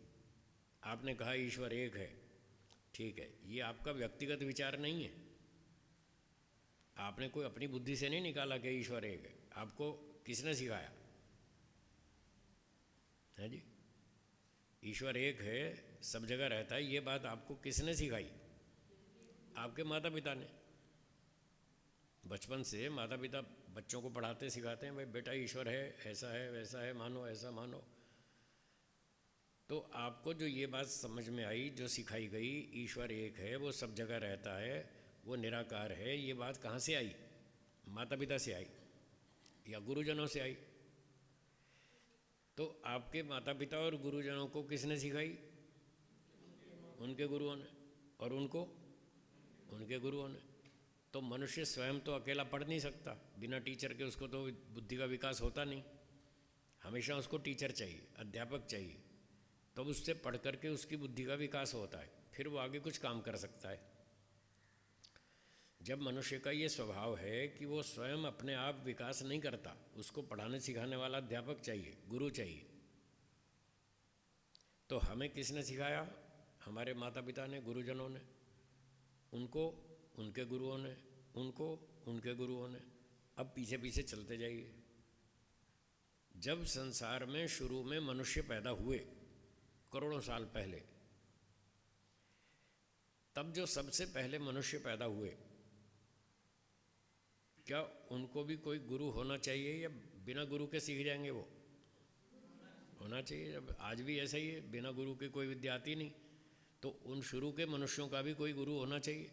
आपने कहा ईश्वर एक है, ठीक है, ये आपका व्यक्तिगत विचार नहीं है, आपने कोई अपनी बुद्धि से नहीं निकाला कि ईश्वर एक है। आपको किसने सिखाया? है जी, ईश्वर एक है, सब जगह रहता है, ये बात आपको किसने सिखाई? आपके माता पिता ने। बचपन से माता पिता बच्चों को पढ़ाते सिखाते हैं, भाई बेटा ईश्वर है, ऐसा है, वैसा है, मानो, ऐसा मानो। तो आपको जो ये बात समझ में आई, जो सिखाई गई, ईश्वर एक है, वो सब जगह रहता है, वो निराकार है, ये बात कहाँ से आई? माता पिता से आई या गुरुजनों से आई? तो आपके माता पिता और गुरुजनों को किसने सिखाई? उनके गुरुओं ने। और उनको? उनके गुरुओं ने। तो मनुष्य स्वयं तो अकेला पढ़ नहीं सकता, बिना टीचर के उसको तो बुद्धि का विकास होता नहीं, हमेशा उसको टीचर चाहिए, अध्यापक चाहिए, तब तो उससे पढ़ करके उसकी बुद्धि का विकास होता है, फिर वो आगे कुछ काम कर सकता है। जब मनुष्य का ये स्वभाव है कि वो स्वयं अपने आप विकास नहीं करता, उसको पढ़ाने सिखाने वाला अध्यापक चाहिए, गुरु चाहिए। तो हमें किसने सिखाया? हमारे माता पिता ने, गुरुजनों ने, उनको उनके गुरुओं ने, उनको उनके गुरुओं ने। अब पीछे पीछे चलते जाइए। जब संसार में शुरू में मनुष्य पैदा हुए, करोड़ों साल पहले, तब जो सबसे पहले मनुष्य पैदा हुए, क्या उनको भी कोई गुरु होना चाहिए या बिना गुरु के सीख जाएंगे? वो होना चाहिए। जब आज भी ऐसा ही है, बिना गुरु के कोई विद्या आती नहीं, तो उन शुरू के मनुष्यों का भी कोई गुरु होना चाहिए।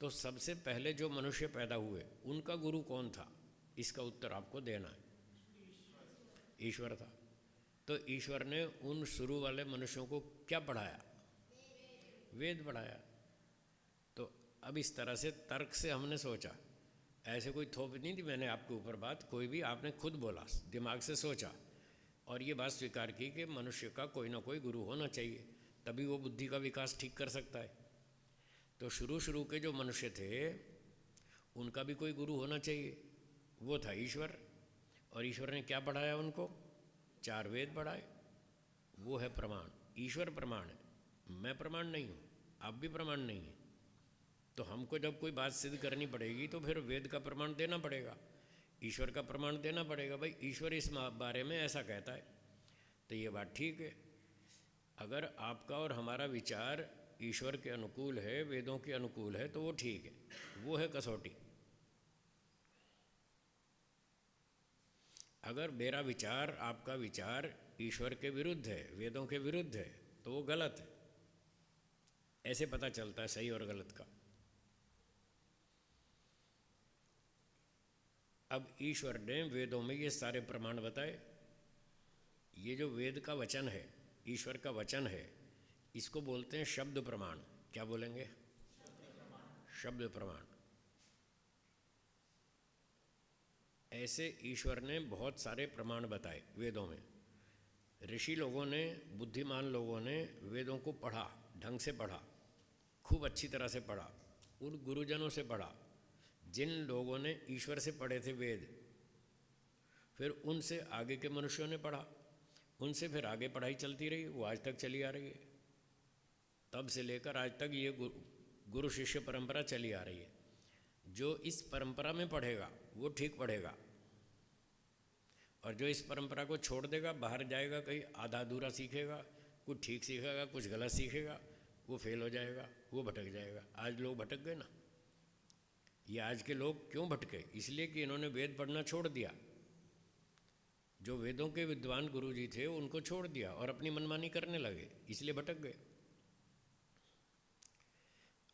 तो सबसे पहले जो मनुष्य पैदा हुए, उनका गुरु कौन था? इसका उत्तर आपको देना है। ईश्वर था। तो ईश्वर ने उन शुरू वाले मनुष्यों को क्या पढ़ाया? वेद पढ़ाया। तो अब इस तरह से तर्क से हमने सोचा, ऐसे कोई थोप नहीं थी मैंने आपके ऊपर बात, कोई भी आपने खुद बोला, दिमाग से सोचा और ये बात स्वीकार की कि मनुष्य का कोई ना कोई गुरु होना चाहिए, तभी वो बुद्धि का विकास ठीक कर सकता है। तो शुरू शुरू के जो मनुष्य थे उनका भी कोई गुरु होना चाहिए, वो था ईश्वर। और ईश्वर ने क्या पढ़ाया उनको? 4 वेद पढ़ाए। वो है प्रमाण। ईश्वर प्रमाण है, मैं प्रमाण नहीं हूँ, आप भी प्रमाण नहीं है। तो हमको जब कोई बात सिद्ध करनी पड़ेगी तो फिर वेद का प्रमाण देना पड़ेगा, ईश्वर का प्रमाण देना पड़ेगा। भाई ईश्वर इस बारे में ऐसा कहता है, तो ये बात ठीक है। अगर आपका और हमारा विचार ईश्वर के अनुकूल है, वेदों के अनुकूल है, तो वो ठीक है, वो है कसौटी। अगर मेरा विचार, आपका विचार ईश्वर के विरुद्ध है, वेदों के विरुद्ध है, तो वो गलत है। ऐसे पता चलता है सही और गलत का। अब ईश्वर ने वेदों में ये सारे प्रमाण बताए। ये जो वेद का वचन है, ईश्वर का वचन है, इसको बोलते हैं शब्द प्रमाण। क्या बोलेंगे? शब्द प्रमाण। ऐसे ईश्वर ने बहुत सारे प्रमाण बताए वेदों में। ऋषि लोगों ने, बुद्धिमान लोगों ने वेदों को पढ़ा, ढंग से पढ़ा, खूब अच्छी तरह से पढ़ा, उन गुरुजनों से पढ़ा जिन लोगों ने ईश्वर से पढ़े थे वेद। फिर उनसे आगे के मनुष्यों ने पढ़ा, उनसे फिर आगे पढ़ाई चलती रही, वो आज तक चली आ रही है। तब से लेकर आज तक ये गुरु शिष्य परंपरा चली आ रही है। जो इस परंपरा में पढ़ेगा वो ठीक पढ़ेगा, और जो इस परंपरा को छोड़ देगा, बाहर जाएगा, कहीं आधा अधूरा सीखेगा, कुछ ठीक सीखेगा, कुछ गलत सीखेगा, वो फेल हो जाएगा, वो भटक जाएगा। आज लोग भटक गए ना। ये आज के लोग क्यों भटके? इसलिए कि इन्होंने वेद पढ़ना छोड़ दिया। जो वेदों के विद्वान गुरुजी थे उनको छोड़ दिया और अपनी मनमानी करने लगे, इसलिए भटक गए।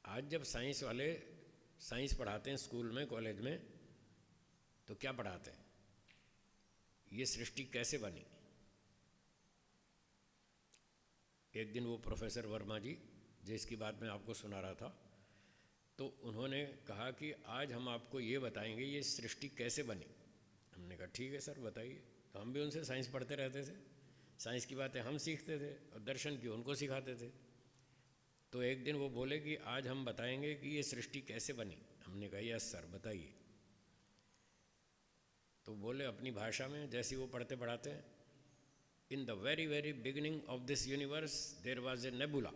आज जब साइंस वाले साइंस पढ़ाते हैं स्कूल में, कॉलेज में, तो क्या पढ़ाते हैं? ये सृष्टि कैसे बनी। एक दिन वो प्रोफेसर वर्मा जी, जिसकी बात मैं आपको सुना रहा था, तो उन्होंने कहा कि आज हम आपको ये बताएंगे ये सृष्टि कैसे बनी। हमने कहा ठीक है सर बताइए। तो हम भी उनसे साइंस पढ़ते रहते थे, साइंस की बातें हम सीखते थे और दर्शन की उनको सिखाते थे। तो एक दिन वो बोले कि आज हम बताएंगे कि ये सृष्टि कैसे बनी। हमने कहा यस सर बताइए। तो बोले अपनी भाषा में, जैसी वो पढ़ते पढ़ाते हैं, in the very very beginning of this universe there was a nebula.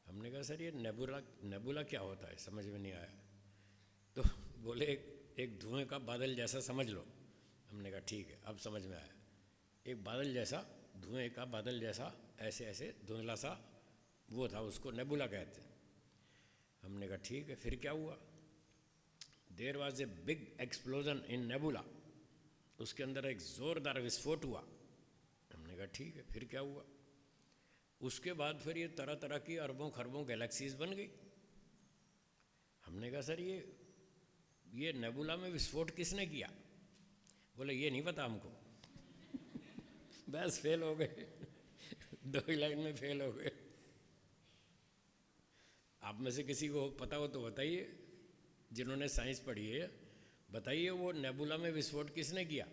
हमने कहा सर ये नेबुला क्या होता है, समझ में नहीं आया। तो बोले एक धुएं का बादल जैसा समझ लो। हमने कहा ठीक है अब समझ में आया। एक बादल जैसा, धुएं का बादल जैसा, ऐसे ऐसे धुंधला सा वो था, उसको नेबुला कहते हैं। हमने कहा ठीक है, फिर क्या हुआ? There was a big explosion in nebula, उसके अंदर एक ज़ोरदार विस्फोट हुआ। हमने कहा ठीक है, फिर क्या हुआ? उसके बाद फिर ये तरह तरह की अरबों खरबों गैलेक्सीज बन गई। हमने कहा सर ये नेबुला में विस्फोट किसने किया? बोले ये नहीं पता हमको। बस फेल हो गए। 2 ही लाइन में फेल हो गए। आप में से किसी को पता हो तो बताइए, जिन्होंने साइंस पढ़ी है बताइए वो नेबुला में विस्फोट किसने किया।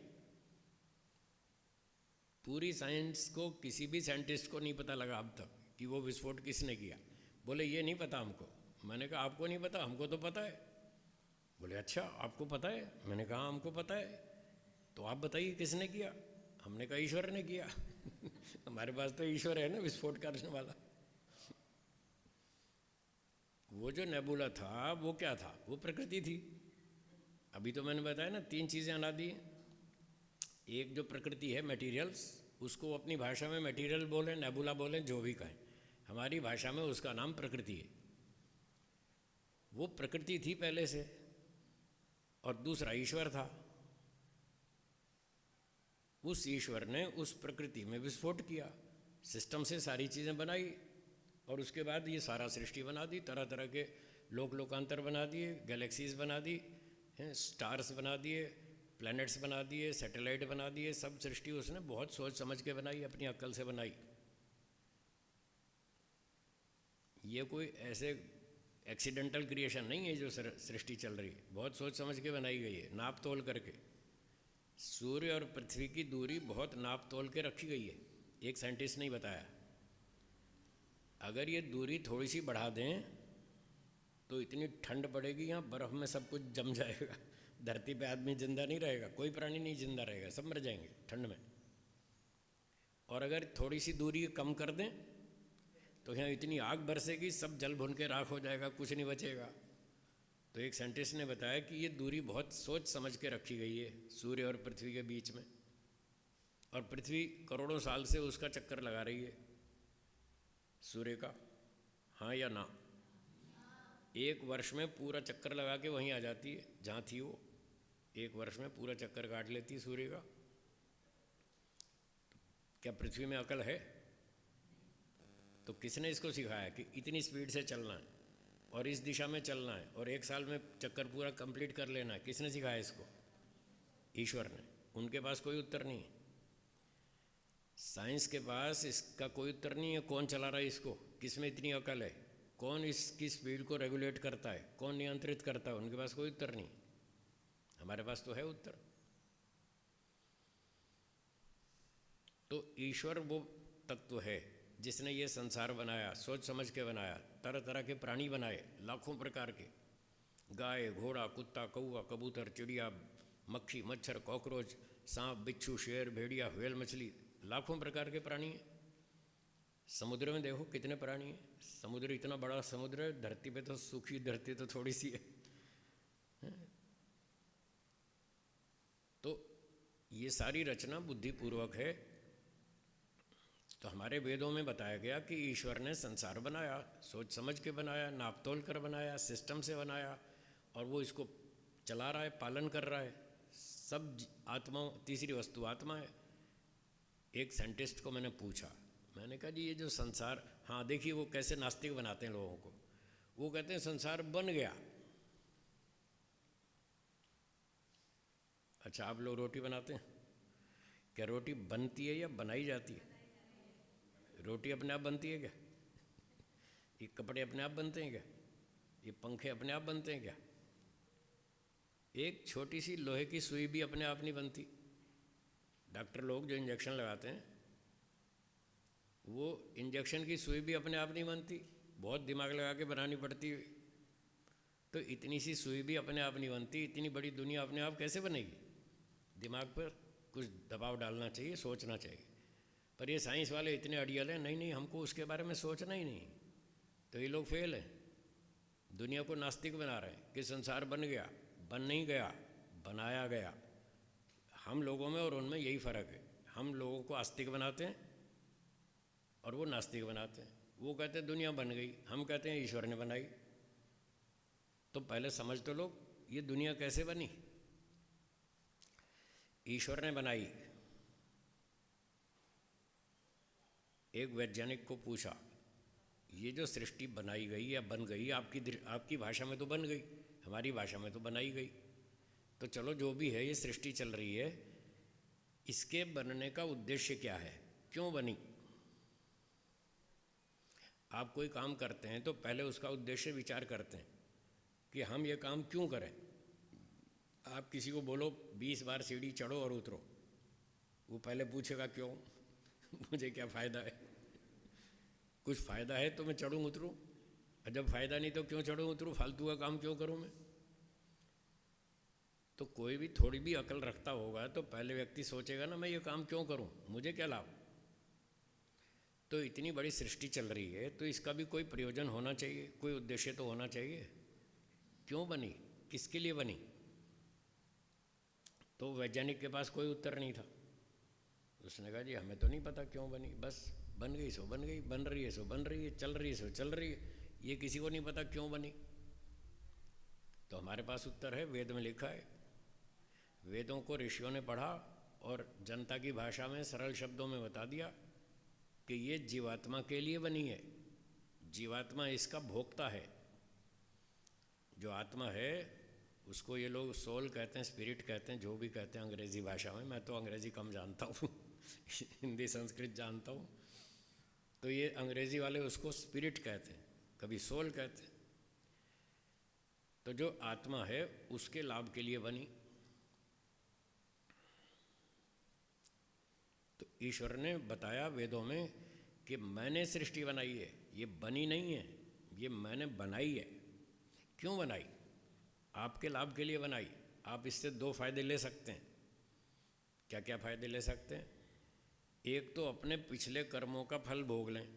पूरी साइंस को किसी भी साइंटिस्ट को नहीं पता लगा अब तक कि वो विस्फोट किसने किया। बोले ये नहीं पता हमको। मैंने कहा आपको नहीं पता, हमको तो पता है। बोले अच्छा आपको पता है? मैंने कहा हमको पता है। तो आप बताइए किसने किया? हमने कहा ईश्वर ने किया। हमारे पास तो ईश्वर है ना विस्फोट करने वाला। वो जो नेबुला था वो क्या था? वो प्रकृति थी। अभी तो मैंने बताया ना 3 चीज़ें अनादि हैं। एक जो प्रकृति है मटेरियल्स, उसको अपनी भाषा में मटेरियल बोलें, नेबुला बोलें, जो भी कहें, हमारी भाषा में उसका नाम प्रकृति है। वो प्रकृति थी पहले से। और दूसरा ईश्वर था। उस ईश्वर ने उस प्रकृति में विस्फोट किया, सिस्टम से सारी चीज़ें बनाई, और उसके बाद ये सारा सृष्टि बना दी, तरह तरह के लोकांतर बना दिए, गैलेक्सीज बना दी, स्टार्स बना दिए, प्लैनेट्स बना दिए, सैटेलाइट बना दिए। सब सृष्टि उसने बहुत सोच समझ के बनाई, अपनी अक्ल से बनाई। ये कोई ऐसे एक्सीडेंटल क्रिएशन नहीं है जो सृष्टि चल रही है, बहुत सोच समझ के बनाई गई है, नाप तोल करके। सूर्य और पृथ्वी की दूरी बहुत नाप तोल के रखी गई है, एक साइंटिस्ट ने बताया। अगर ये दूरी थोड़ी सी बढ़ा दें तो इतनी ठंड पड़ेगी, यहाँ बर्फ़ में सब कुछ जम जाएगा, धरती पे आदमी जिंदा नहीं रहेगा, कोई प्राणी नहीं जिंदा रहेगा, सब मर जाएंगे ठंड में। और अगर थोड़ी सी दूरी कम कर दें तो यहाँ इतनी आग बरसेगी, सब जल भुन के राख हो जाएगा, कुछ नहीं बचेगा। तो एक साइंटिस्ट ने बताया कि ये दूरी बहुत सोच समझ के रखी गई है सूर्य और पृथ्वी के बीच में, और पृथ्वी करोड़ों साल से उसका चक्कर लगा रही है सूर्य का, हाँ या ना? एक वर्ष में पूरा चक्कर लगा के वहीं आ जाती है जहाँ थी वो, एक वर्ष में पूरा चक्कर काट लेती है सूर्य का। क्या पृथ्वी में अकल है? तो किसने इसको सिखाया कि इतनी स्पीड से चलना है और इस दिशा में चलना है और एक साल में चक्कर पूरा कंप्लीट कर लेना है? किसने सिखाया इसको? ईश्वर ने। उनके पास कोई उत्तर नहीं है, साइंस के पास इसका कोई उत्तर नहीं है। कौन चला रहा है इसको, किसमें इतनी अकल है, कौन इसकी स्पीड को रेगुलेट करता है, कौन नियंत्रित करता है, उनके पास कोई उत्तर नहीं। हमारे पास तो है उत्तर। तो ईश्वर वो तत्व है जिसने ये संसार बनाया, सोच समझ के बनाया, तरह तरह के प्राणी बनाए, लाखों प्रकार के, गाय, घोड़ा, कुत्ता, कौवा, कबूतर, चिड़िया, मक्खी, मच्छर, कॉकरोच, सांप, बिच्छू, शेर, भेड़िया, व्हेल, मछली, लाखों प्रकार के प्राणी हैं। समुद्र में देखो कितने प्राणी हैं, समुद्र इतना बड़ा समुद्र है, धरती पे तो सूखी धरती तो थोड़ी सी है। तो ये सारी रचना बुद्धिपूर्वक है। तो हमारे वेदों में बताया गया कि ईश्वर ने संसार बनाया, सोच समझ के बनाया, नाप तोल कर बनाया, सिस्टम से बनाया, और वो इसको चला रहा है, पालन कर रहा है। सब आत्मा, तीसरी वस्तु आत्मा है। एक साइंटिस्ट को मैंने पूछा, मैंने कहा जी ये जो संसार, हाँ देखिए वो कैसे नास्तिक बनाते हैं लोगों को। वो कहते हैं संसार बन गया। अच्छा, आप लोग रोटी बनाते हैं, क्या रोटी बनती है या बनाई जाती है? रोटी अपने आप बनती है क्या? ये कपड़े अपने आप बनते हैं क्या? ये पंखे अपने आप बनते हैं क्या? एक छोटी सी लोहे की सुई भी अपने आप नहीं बनती। डॉक्टर लोग जो इंजेक्शन लगाते हैं, वो इंजेक्शन की सुई भी अपने आप नहीं बनती, बहुत दिमाग लगा के बनानी पड़ती है। तो इतनी सी सुई भी अपने आप नहीं बनती, इतनी बड़ी दुनिया अपने आप कैसे बनेगी? दिमाग पर कुछ दबाव डालना चाहिए, सोचना चाहिए। पर ये साइंस वाले इतने अड़ियल हैं, नहीं नहीं हमको उसके बारे में सोचना ही नहीं। तो ये लोग फेल हैं, दुनिया को नास्तिक बना रहे हैं कि संसार बन गया। बन नहीं गया, बनाया गया। हम लोगों में और उनमें यही फ़र्क है, हम लोगों को आस्तिक बनाते हैं और वो नास्तिक बनाते हैं। वो कहते हैं दुनिया बन गई, हम कहते हैं ईश्वर ने बनाई। तो पहले समझ तो लो ये दुनिया कैसे बनी। ईश्वर ने बनाई। एक वैज्ञानिक को पूछा, ये जो सृष्टि बनाई गई या बन गई, आपकी भाषा में तो बन गई, हमारी भाषा में तो बनाई गई। तो चलो जो भी है ये सृष्टि चल रही है, इसके बनने का उद्देश्य क्या है, क्यों बनी? आप कोई काम करते हैं तो पहले उसका उद्देश्य विचार करते हैं कि हम ये काम क्यों करें। आप किसी को बोलो 20 बार सीढ़ी चढ़ो और उतरो, वो पहले पूछेगा क्यों? मुझे क्या फ़ायदा है? कुछ फ़ायदा है तो मैं चढ़ूँ उतरूँ, और जब फ़ायदा नहीं तो क्यों चढ़ूँ उतरूँ, फालतू का काम क्यों करूँ मैं? तो कोई भी थोड़ी भी अकल रखता होगा तो पहले व्यक्ति सोचेगा ना, मैं ये काम क्यों करूँ, मुझे क्या लाभ? तो इतनी बड़ी सृष्टि चल रही है तो इसका भी कोई प्रयोजन होना चाहिए, कोई उद्देश्य तो होना चाहिए। क्यों बनी, किसके लिए बनी? तो वैज्ञानिक के पास कोई उत्तर नहीं था। उसने कहा जी हमें तो नहीं पता क्यों बनी, बस बन गई सो बन गई, बन रही है सो बन रही है, चल रही है सो चल रही है, ये किसी को नहीं पता क्यों बनी। तो हमारे पास उत्तर है, वेद में लिखा है। वेदों को ऋषियों ने पढ़ा और जनता की भाषा में सरल शब्दों में बता दिया कि ये जीवात्मा के लिए बनी है। जीवात्मा इसका भोक्ता है। जो आत्मा है उसको ये लोग सोल कहते हैं, स्पिरिट कहते हैं, जो भी कहते हैं अंग्रेज़ी भाषा में। मैं तो अंग्रेज़ी कम जानता हूँ हिंदी संस्कृत जानता हूँ। तो ये अंग्रेज़ी वाले उसको स्पिरिट कहते हैं, कभी सोल कहते हैं। तो जो आत्मा है उसके लाभ के लिए बनी। तो ईश्वर ने बताया वेदों में कि मैंने सृष्टि बनाई है, ये बनी नहीं है, ये मैंने बनाई है। क्यों बनाई? आपके लाभ के लिए बनाई। आप इससे दो फायदे ले सकते हैं। क्या क्या फायदे ले सकते हैं? एक तो अपने पिछले कर्मों का फल भोग लें।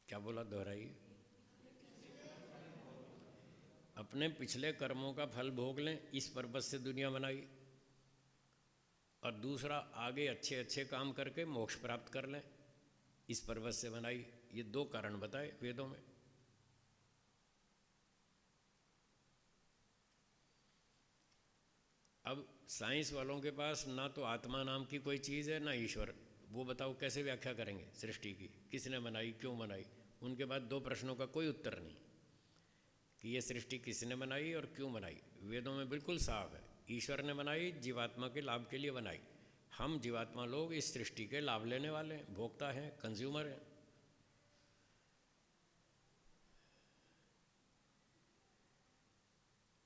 क्या बोला, दोहराइए। अपने पिछले कर्मों का फल भोग लें, इस पर्पज से दुनिया बनाई। और दूसरा, आगे अच्छे अच्छे काम करके मोक्ष प्राप्त कर लें, इस पर्पज से बनाई। ये दो कारण बताए वेदों में। अब साइंस वालों के पास ना तो आत्मा नाम की कोई चीज़ है, ना ईश्वर। वो बताओ कैसे व्याख्या करेंगे सृष्टि की? किसने बनाई, क्यों बनाई? उनके पास दो प्रश्नों का कोई उत्तर नहीं कि ये सृष्टि किसने बनाई और क्यों बनाई। वेदों में बिल्कुल साफ है, ईश्वर ने बनाई, जीवात्मा के लाभ के लिए बनाई। हम जीवात्मा लोग इस सृष्टि के लाभ लेने वाले हैं, भोक्ता हैं, कंज्यूमर हैं।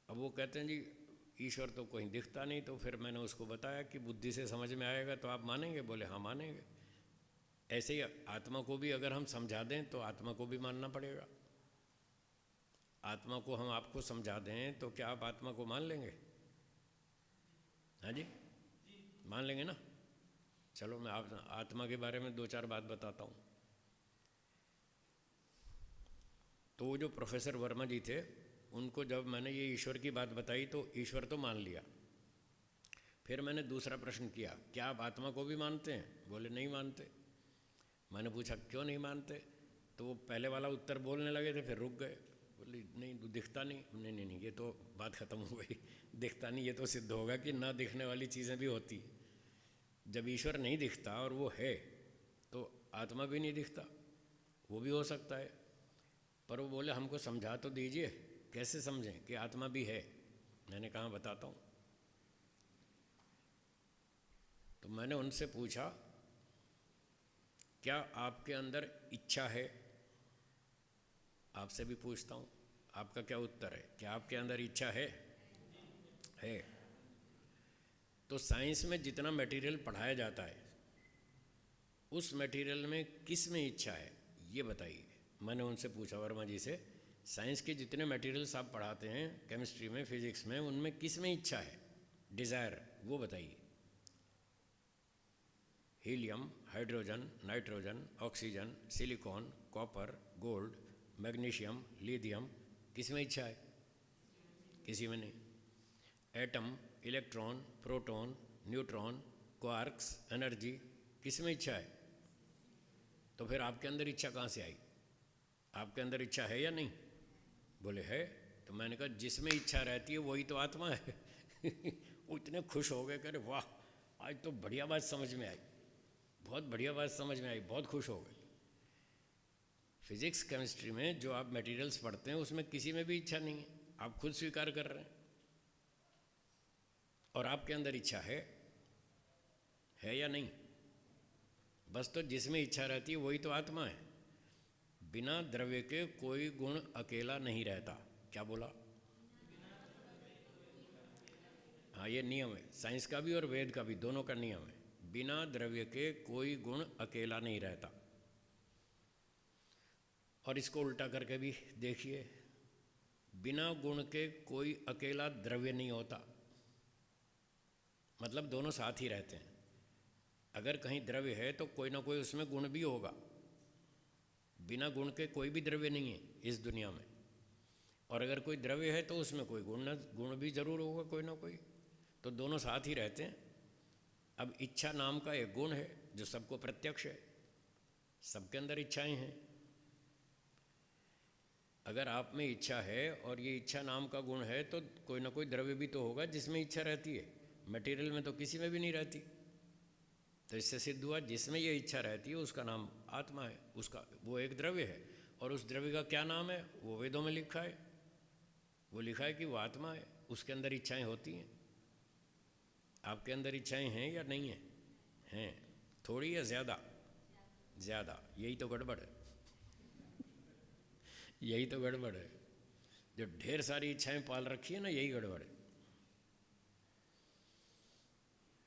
अब वो कहते हैं जी ईश्वर तो कोई दिखता नहीं। तो फिर मैंने उसको बताया कि बुद्धि से समझ में आएगा तो आप मानेंगे? बोले हाँ मानेंगे। ऐसे ही आत्मा को भी अगर हम समझा दें तो आत्मा को भी मानना पड़ेगा। आत्मा को हम आपको समझा दें तो क्या आप आत्मा को मान लेंगे? हाँ जी, मान लेंगे ना। चलो मैं आप आत्मा के बारे में दो चार बात बताता हूँ। तो वो जो प्रोफेसर वर्मा जी थे, उनको जब मैंने ये ईश्वर की बात बताई तो ईश्वर तो मान लिया। फिर मैंने दूसरा प्रश्न किया, क्या आप आत्मा को भी मानते हैं? बोले नहीं मानते। मैंने पूछा क्यों नहीं मानते? तो वो पहले वाला उत्तर बोलने लगे थे, फिर रुक गए। बोले नहीं, तो दिखता नहीं। नहीं नहीं नहीं, ये तो बात ख़त्म हो गई। दिखता नहीं, ये तो सिद्ध होगा कि ना दिखने वाली चीज़ें भी होती। जब ईश्वर नहीं दिखता और वो है तो आत्मा भी नहीं दिखता, वो भी हो सकता है। पर वो बोले हमको समझा तो दीजिए, कैसे समझें कि आत्मा भी है? मैंने कहा बताता हूँ। तो मैंने उनसे पूछा, क्या आपके अंदर इच्छा है? आपसे भी पूछता हूँ, आपका क्या उत्तर है? क्या आपके अंदर इच्छा है? है। तो साइंस में जितना मटेरियल पढ़ाया जाता है, उस मटेरियल में किस में इच्छा है, ये बताइए। मैंने उनसे पूछा वर्मा जी से, साइंस के जितने मटेरियल्स आप पढ़ाते हैं, केमिस्ट्री में, फिजिक्स में, उनमें किस में इच्छा है, डिज़ायर, वो बताइए। Helium, hydrogen, nitrogen, oxygen, silicon, copper, gold, magnesium, lithium, किस में इच्छा है? किसी में नहीं। Atom, electron, proton, neutron, quarks, energy, किस में इच्छा है? तो फिर आपके अंदर इच्छा कहाँ से आई? आपके अंदर इच्छा है या नहीं? बोले है। तो मैंने कहा जिसमें इच्छा रहती है वही तो आत्मा है। वो इतने खुश हो गए, कह रहे वाह, आज तो बढ़िया बात समझ में आई, बहुत बढ़िया बात समझ में आई, बहुत खुश हो गए। फिजिक्स केमिस्ट्री में जो आप मटेरियल्स पढ़ते हैं उसमें किसी में भी इच्छा नहीं है, आप खुद स्वीकार कर रहे हैं। और आपके अंदर इच्छा है या नहीं? बस तो जिसमें इच्छा रहती है वही तो आत्मा है। बिना द्रव्य के कोई गुण अकेला नहीं रहता। क्या बोला? हाँ, ये नियम है साइंस का भी और वेद का भी, दोनों का नियम है। बिना द्रव्य के कोई गुण अकेला नहीं रहता। और इसको उल्टा करके भी देखिए, बिना गुण के कोई अकेला द्रव्य नहीं होता। मतलब दोनों साथ ही रहते हैं। अगर कहीं द्रव्य है तो कोई ना कोई उसमें गुण भी होगा। बिना गुण के कोई भी द्रव्य नहीं है इस दुनिया में। और अगर कोई द्रव्य है तो उसमें कोई गुण भी जरूर होगा, कोई ना कोई। तो दोनों साथ ही रहते हैं। अब इच्छा नाम का एक गुण है जो सबको प्रत्यक्ष है, सबके अंदर इच्छाएं हैं। अगर आप में इच्छा है और ये इच्छा नाम का गुण है तो कोई ना कोई द्रव्य भी तो होगा जिसमें इच्छा रहती है। मटेरियल में तो किसी में भी नहीं रहती। तो इससे सिद्ध हुआ जिसमें ये इच्छा रहती है उसका नाम आत्मा है, उसका वो एक द्रव्य है। और उस द्रव्य का क्या नाम है वो वेदों में लिखा है। वो लिखा है कि वो आत्मा है, उसके अंदर इच्छाएं होती हैं। आपके अंदर इच्छाएं हैं या नहीं हैं? हैं। थोड़ी या ज़्यादा? ज़्यादा। यही तो गड़बड़ है। यही तो गड़बड़ है। जो ढेर सारी इच्छाएं पाल रखी है ना, यही गड़बड़ है।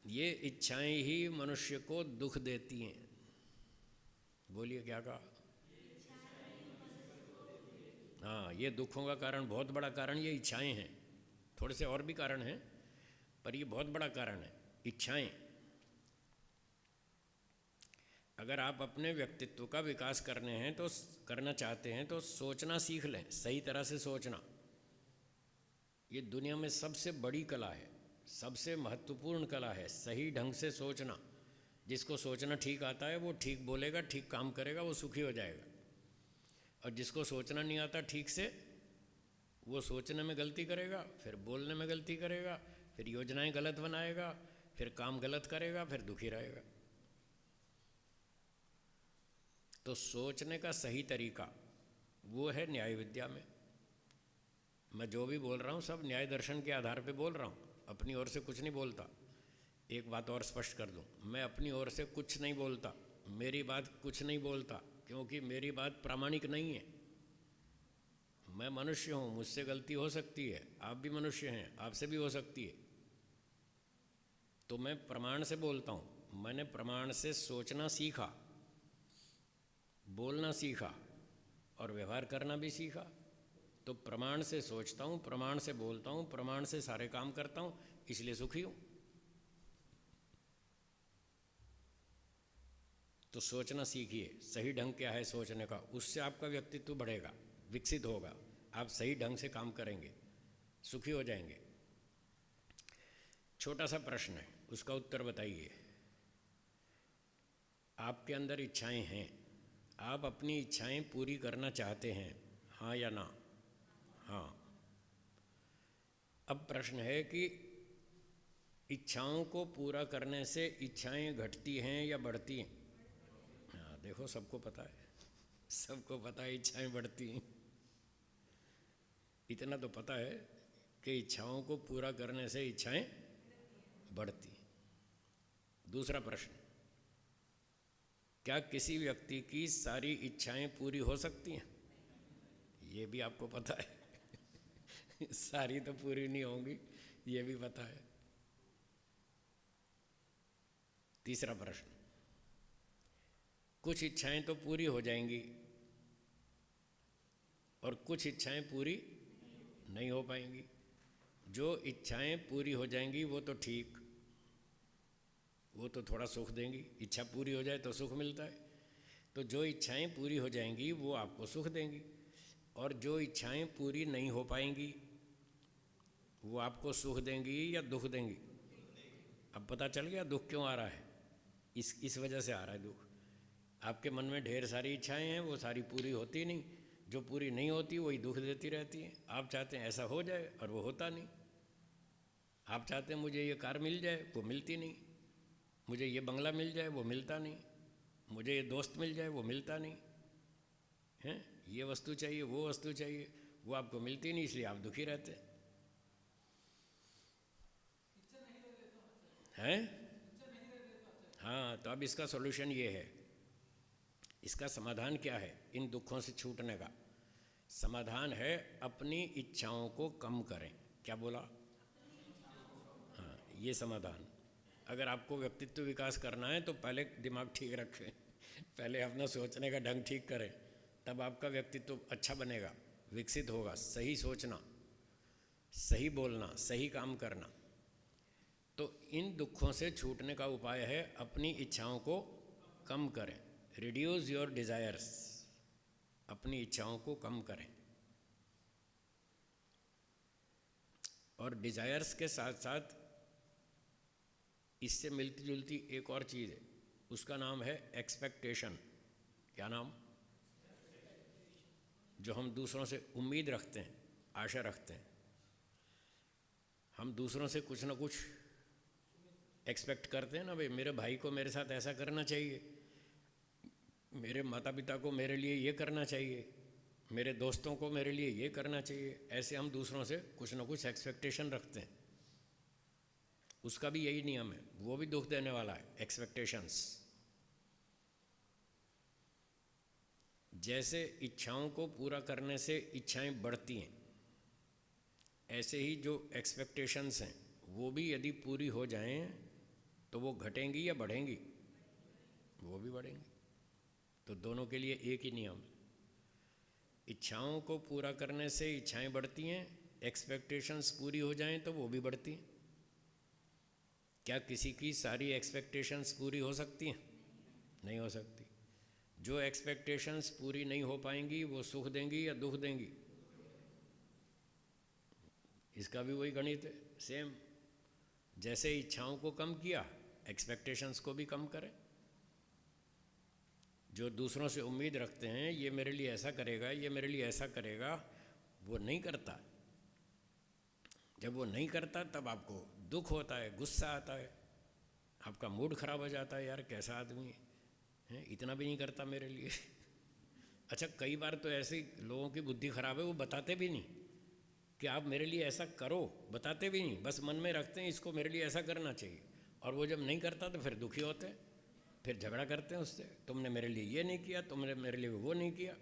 ये इच्छाएं ही मनुष्य को दुख देती हैं। बोलिए क्या कहा? हाँ, ये दुखों का कारण, बहुत बड़ा कारण ये इच्छाएं हैं। थोड़े से और भी कारण हैं, पर ये बहुत बड़ा कारण है, इच्छाएं। अगर आप अपने व्यक्तित्व का विकास करना चाहते हैं तो सोचना सीख लें, सही तरह से सोचना। ये दुनिया में सबसे बड़ी कला है, सबसे महत्वपूर्ण कला है, सही ढंग से सोचना। जिसको सोचना ठीक आता है वो ठीक बोलेगा, ठीक काम करेगा, वो सुखी हो जाएगा। और जिसको सोचना नहीं आता ठीक से, वो सोचने में गलती करेगा, फिर बोलने में गलती करेगा, फिर योजनाएं गलत बनाएगा, फिर काम गलत करेगा, फिर दुखी रहेगा। तो सोचने का सही तरीका वो है न्याय विद्या में। मैं जो भी बोल रहा हूँ सब न्याय दर्शन के आधार पे बोल रहा हूँ, अपनी ओर से कुछ नहीं बोलता। एक बात और स्पष्ट कर दूँ, मैं अपनी ओर से कुछ नहीं बोलता, मेरी बात कुछ नहीं बोलता, क्योंकि मेरी बात प्रामाणिक नहीं है। मैं मनुष्य हूँ, मुझसे गलती हो सकती है, आप भी मनुष्य हैं, आपसे भी हो सकती है। तो मैं प्रमाण से बोलता हूँ। मैंने प्रमाण से सोचना सीखा, बोलना सीखा और व्यवहार करना भी सीखा। तो प्रमाण से सोचता हूँ, प्रमाण से बोलता हूँ, प्रमाण से सारे काम करता हूँ, इसलिए सुखी हूँ। तो सोचना सीखिए, सही ढंग क्या है सोचने का, उससे आपका व्यक्तित्व बढ़ेगा, विकसित होगा। आप सही ढंग से काम करेंगे, सुखी हो जाएंगे। छोटा सा प्रश्न है, उसका उत्तर बताइए। आपके अंदर इच्छाएं हैं, आप अपनी इच्छाएं पूरी करना चाहते हैं, हाँ या ना? हाँ। अब प्रश्न है कि इच्छाओं को पूरा करने से इच्छाएं घटती हैं या बढ़ती हैं? हाँ, देखो सबको पता है, सबको पता है इच्छाएं बढ़ती हैं। इतना तो पता है कि इच्छाओं को पूरा करने से इच्छाएं बढ़ती हैं। दूसरा प्रश्न, क्या किसी व्यक्ति की सारी इच्छाएं पूरी हो सकती हैं? ये भी आपको पता है। सारी तो पूरी नहीं होंगी, ये भी पता है। तीसरा प्रश्न, कुछ इच्छाएं तो पूरी हो जाएंगी और कुछ इच्छाएं पूरी नहीं हो पाएंगी। जो इच्छाएं पूरी हो जाएंगी वो तो ठीक, वो तो थोड़ा सुख देंगी, इच्छा पूरी हो जाए तो सुख मिलता है। तो जो इच्छाएं पूरी हो जाएंगी वो आपको सुख देंगी, और जो इच्छाएं पूरी नहीं हो पाएंगी वो आपको सुख देंगी या दुख देंगी? अब पता चल गया दुख क्यों आ रहा है। इस वजह से आ रहा है दुख। आपके मन में ढेर सारी इच्छाएं हैं, वो सारी पूरी होती नहीं, जो पूरी नहीं होती वही दुख देती रहती हैं। आप चाहते हैं ऐसा हो जाए और वो होता नहीं। आप चाहते हैं मुझे ये कार मिल जाए, वो मिलती नहीं। मुझे ये बंगला मिल जाए, वो मिलता नहीं। मुझे ये दोस्त मिल जाए, वो मिलता नहीं है। ये वस्तु चाहिए, वो वस्तु चाहिए, वो आपको मिलती नहीं, इसलिए आप दुखी रहते हैं। हाँ, तो अब इसका सॉल्यूशन ये है, इसका समाधान क्या है इन दुखों से छूटने का? समाधान है अपनी इच्छाओं को कम करें। क्या बोला? हाँ, ये समाधान। अगर आपको व्यक्तित्व विकास करना है तो पहले दिमाग ठीक रखें, पहले अपना सोचने का ढंग ठीक करें, तब आपका व्यक्तित्व अच्छा बनेगा, विकसित होगा। सही सोचना, सही बोलना, सही काम करना। तो इन दुखों से छूटने का उपाय है अपनी इच्छाओं को कम करें। रिड्यूस योर डिज़ायर्स, अपनी इच्छाओं को कम करें। और डिज़ायर्स के साथ साथ इससे मिलती जुलती एक और चीज़ है, उसका नाम है एक्सपेक्टेशन। क्या नाम? जो हम दूसरों से उम्मीद रखते हैं, आशा रखते हैं। हम दूसरों से कुछ ना कुछ एक्सपेक्ट करते हैं ना, भाई मेरे भाई को मेरे साथ ऐसा करना चाहिए, मेरे माता पिता को मेरे लिए ये करना चाहिए, मेरे दोस्तों को मेरे लिए ये करना चाहिए। ऐसे हम दूसरों से कुछ ना कुछ एक्सपेक्टेशन रखते हैं। उसका भी यही नियम है, वो भी दुख देने वाला है, एक्सपेक्टेशंस। जैसे इच्छाओं को पूरा करने से इच्छाएं बढ़ती हैं, ऐसे ही जो एक्सपेक्टेशंस हैं वो भी यदि पूरी हो जाएं तो वो घटेंगी या बढ़ेंगी? वो भी बढ़ेंगी। तो दोनों के लिए एक ही नियम। इच्छाओं को पूरा करने से इच्छाएं बढ़ती हैं, एक्सपेक्टेशंस पूरी हो जाएं तो वो भी बढ़ती हैं। क्या किसी की सारी एक्सपेक्टेशंस पूरी हो सकती हैं? नहीं हो सकती। जो एक्सपेक्टेशंस पूरी नहीं हो पाएंगी वो सुख देंगी या दुख देंगी? इसका भी वही गणित है, सेम। जैसे इच्छाओं को कम किया, एक्सपेक्टेशंस को भी कम करें। जो दूसरों से उम्मीद रखते हैं ये मेरे लिए ऐसा करेगा, ये मेरे लिए ऐसा करेगा, वो नहीं करता। जब वो नहीं करता तब आपको दुख होता है, गुस्सा आता है, आपका मूड खराब हो जाता है, यार कैसा आदमी है, इतना भी नहीं करता मेरे लिए। अच्छा, कई बार तो ऐसे लोगों की बुद्धि खराब है, वो बताते भी नहीं कि आप मेरे लिए ऐसा करो, बताते भी नहीं, बस मन में रखते हैं इसको मेरे लिए ऐसा करना चाहिए। और वो जब नहीं करता तो फिर दुखी होते हैं, फिर झगड़ा करते हैं उससे, तुमने मेरे लिए ये नहीं किया, तुमने मेरे लिए वो नहीं किया।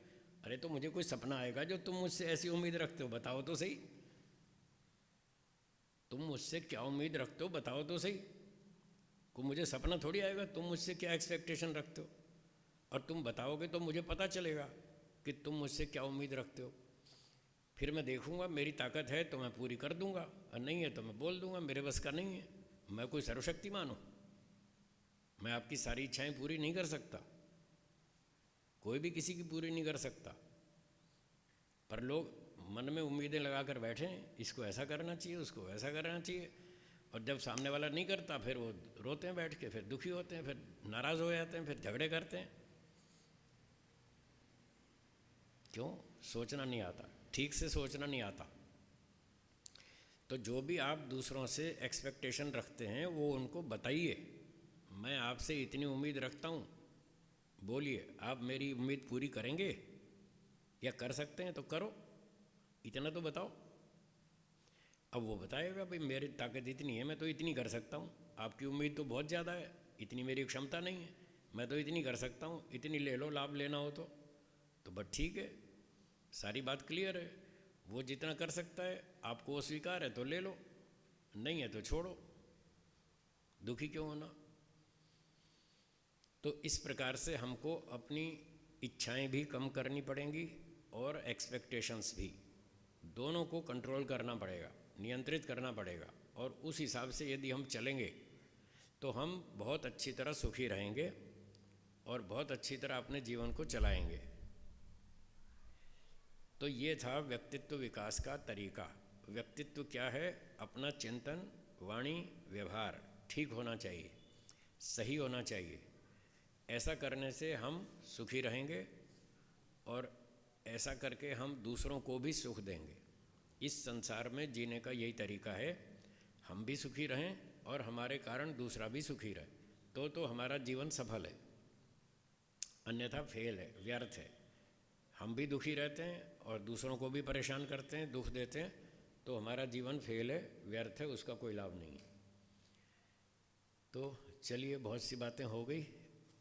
अरे तो मुझे कोई सपना आएगा जो तुम मुझसे ऐसी उम्मीद रखते हो, बताओ तो सही। तुम मुझसे क्या उम्मीद रखते हो, बताओ तो सही। को मुझे सपना थोड़ी आएगा, तुम मुझसे क्या एक्सपेक्टेशन रखते हो, और तुम बताओगे तो मुझे पता चलेगा कि तुम मुझसे क्या उम्मीद रखते हो। फिर मैं देखूंगा, मेरी ताकत है तो मैं पूरी कर दूंगा, और नहीं है तो मैं बोल दूंगा मेरे बस का नहीं है। मैं कोई सर्वशक्तिमान हूँ? मैं आपकी सारी इच्छाएं पूरी नहीं कर सकता, कोई भी किसी की पूरी नहीं कर सकता। पर लोग मन में उम्मीदें लगा कर बैठे हैं, इसको ऐसा करना चाहिए, उसको ऐसा करना चाहिए, और जब सामने वाला नहीं करता फिर वो रोते हैं बैठ के, फिर दुखी होते हैं, फिर नाराज़ हो जाते हैं, फिर झगड़े करते हैं। क्यों? सोचना नहीं आता, ठीक से सोचना नहीं आता। तो जो भी आप दूसरों से एक्सपेक्टेशन रखते हैं वो उनको बताइए, मैं आपसे इतनी उम्मीद रखता हूँ, बोलिए आप मेरी उम्मीद पूरी करेंगे, या कर सकते हैं तो करो, इतना तो बताओ। अब वो बताएगा भाई मेरी ताकत इतनी है, मैं तो इतनी कर सकता हूँ, आपकी उम्मीद तो बहुत ज़्यादा है, इतनी मेरी क्षमता नहीं है, मैं तो इतनी कर सकता हूँ, इतनी ले लो, लाभ लेना हो तो बस ठीक है, सारी बात क्लियर है। वो जितना कर सकता है आपको वो स्वीकार है तो ले लो, नहीं है तो छोड़ो, दुखी क्यों होना। तो इस प्रकार से हमको अपनी इच्छाएं भी कम करनी पड़ेंगी और एक्सपेक्टेशंस भी, दोनों को कंट्रोल करना पड़ेगा, नियंत्रित करना पड़ेगा। और उस हिसाब से यदि हम चलेंगे तो हम बहुत अच्छी तरह सुखी रहेंगे और बहुत अच्छी तरह अपने जीवन को चलाएंगे। तो ये था व्यक्तित्व विकास का तरीका। व्यक्तित्व क्या है? अपना चिंतन, वाणी, व्यवहार ठीक होना चाहिए, सही होना चाहिए। ऐसा करने से हम सुखी रहेंगे और ऐसा करके हम दूसरों को भी सुख देंगे। इस संसार में जीने का यही तरीका है, हम भी सुखी रहें और हमारे कारण दूसरा भी सुखी रहे, तो हमारा जीवन सफल है, अन्यथा फेल है, व्यर्थ है। हम भी दुखी रहते हैं और दूसरों को भी परेशान करते हैं, दुख देते हैं, तो हमारा जीवन फेल है, व्यर्थ है, उसका कोई लाभ नहीं है। तो चलिए, बहुत सी बातें हो गई,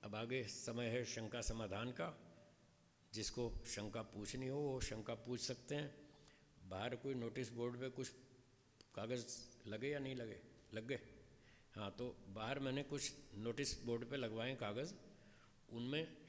अब आगे समय है शंका समाधान का। जिसको शंका पूछनी हो वो शंका पूछ सकते हैं। बाहर कोई नोटिस बोर्ड पे कुछ कागज़ लगे या नहीं लगे? लग गए? हाँ, तो बाहर मैंने कुछ नोटिस बोर्ड पे लगवाए कागज़, उनमें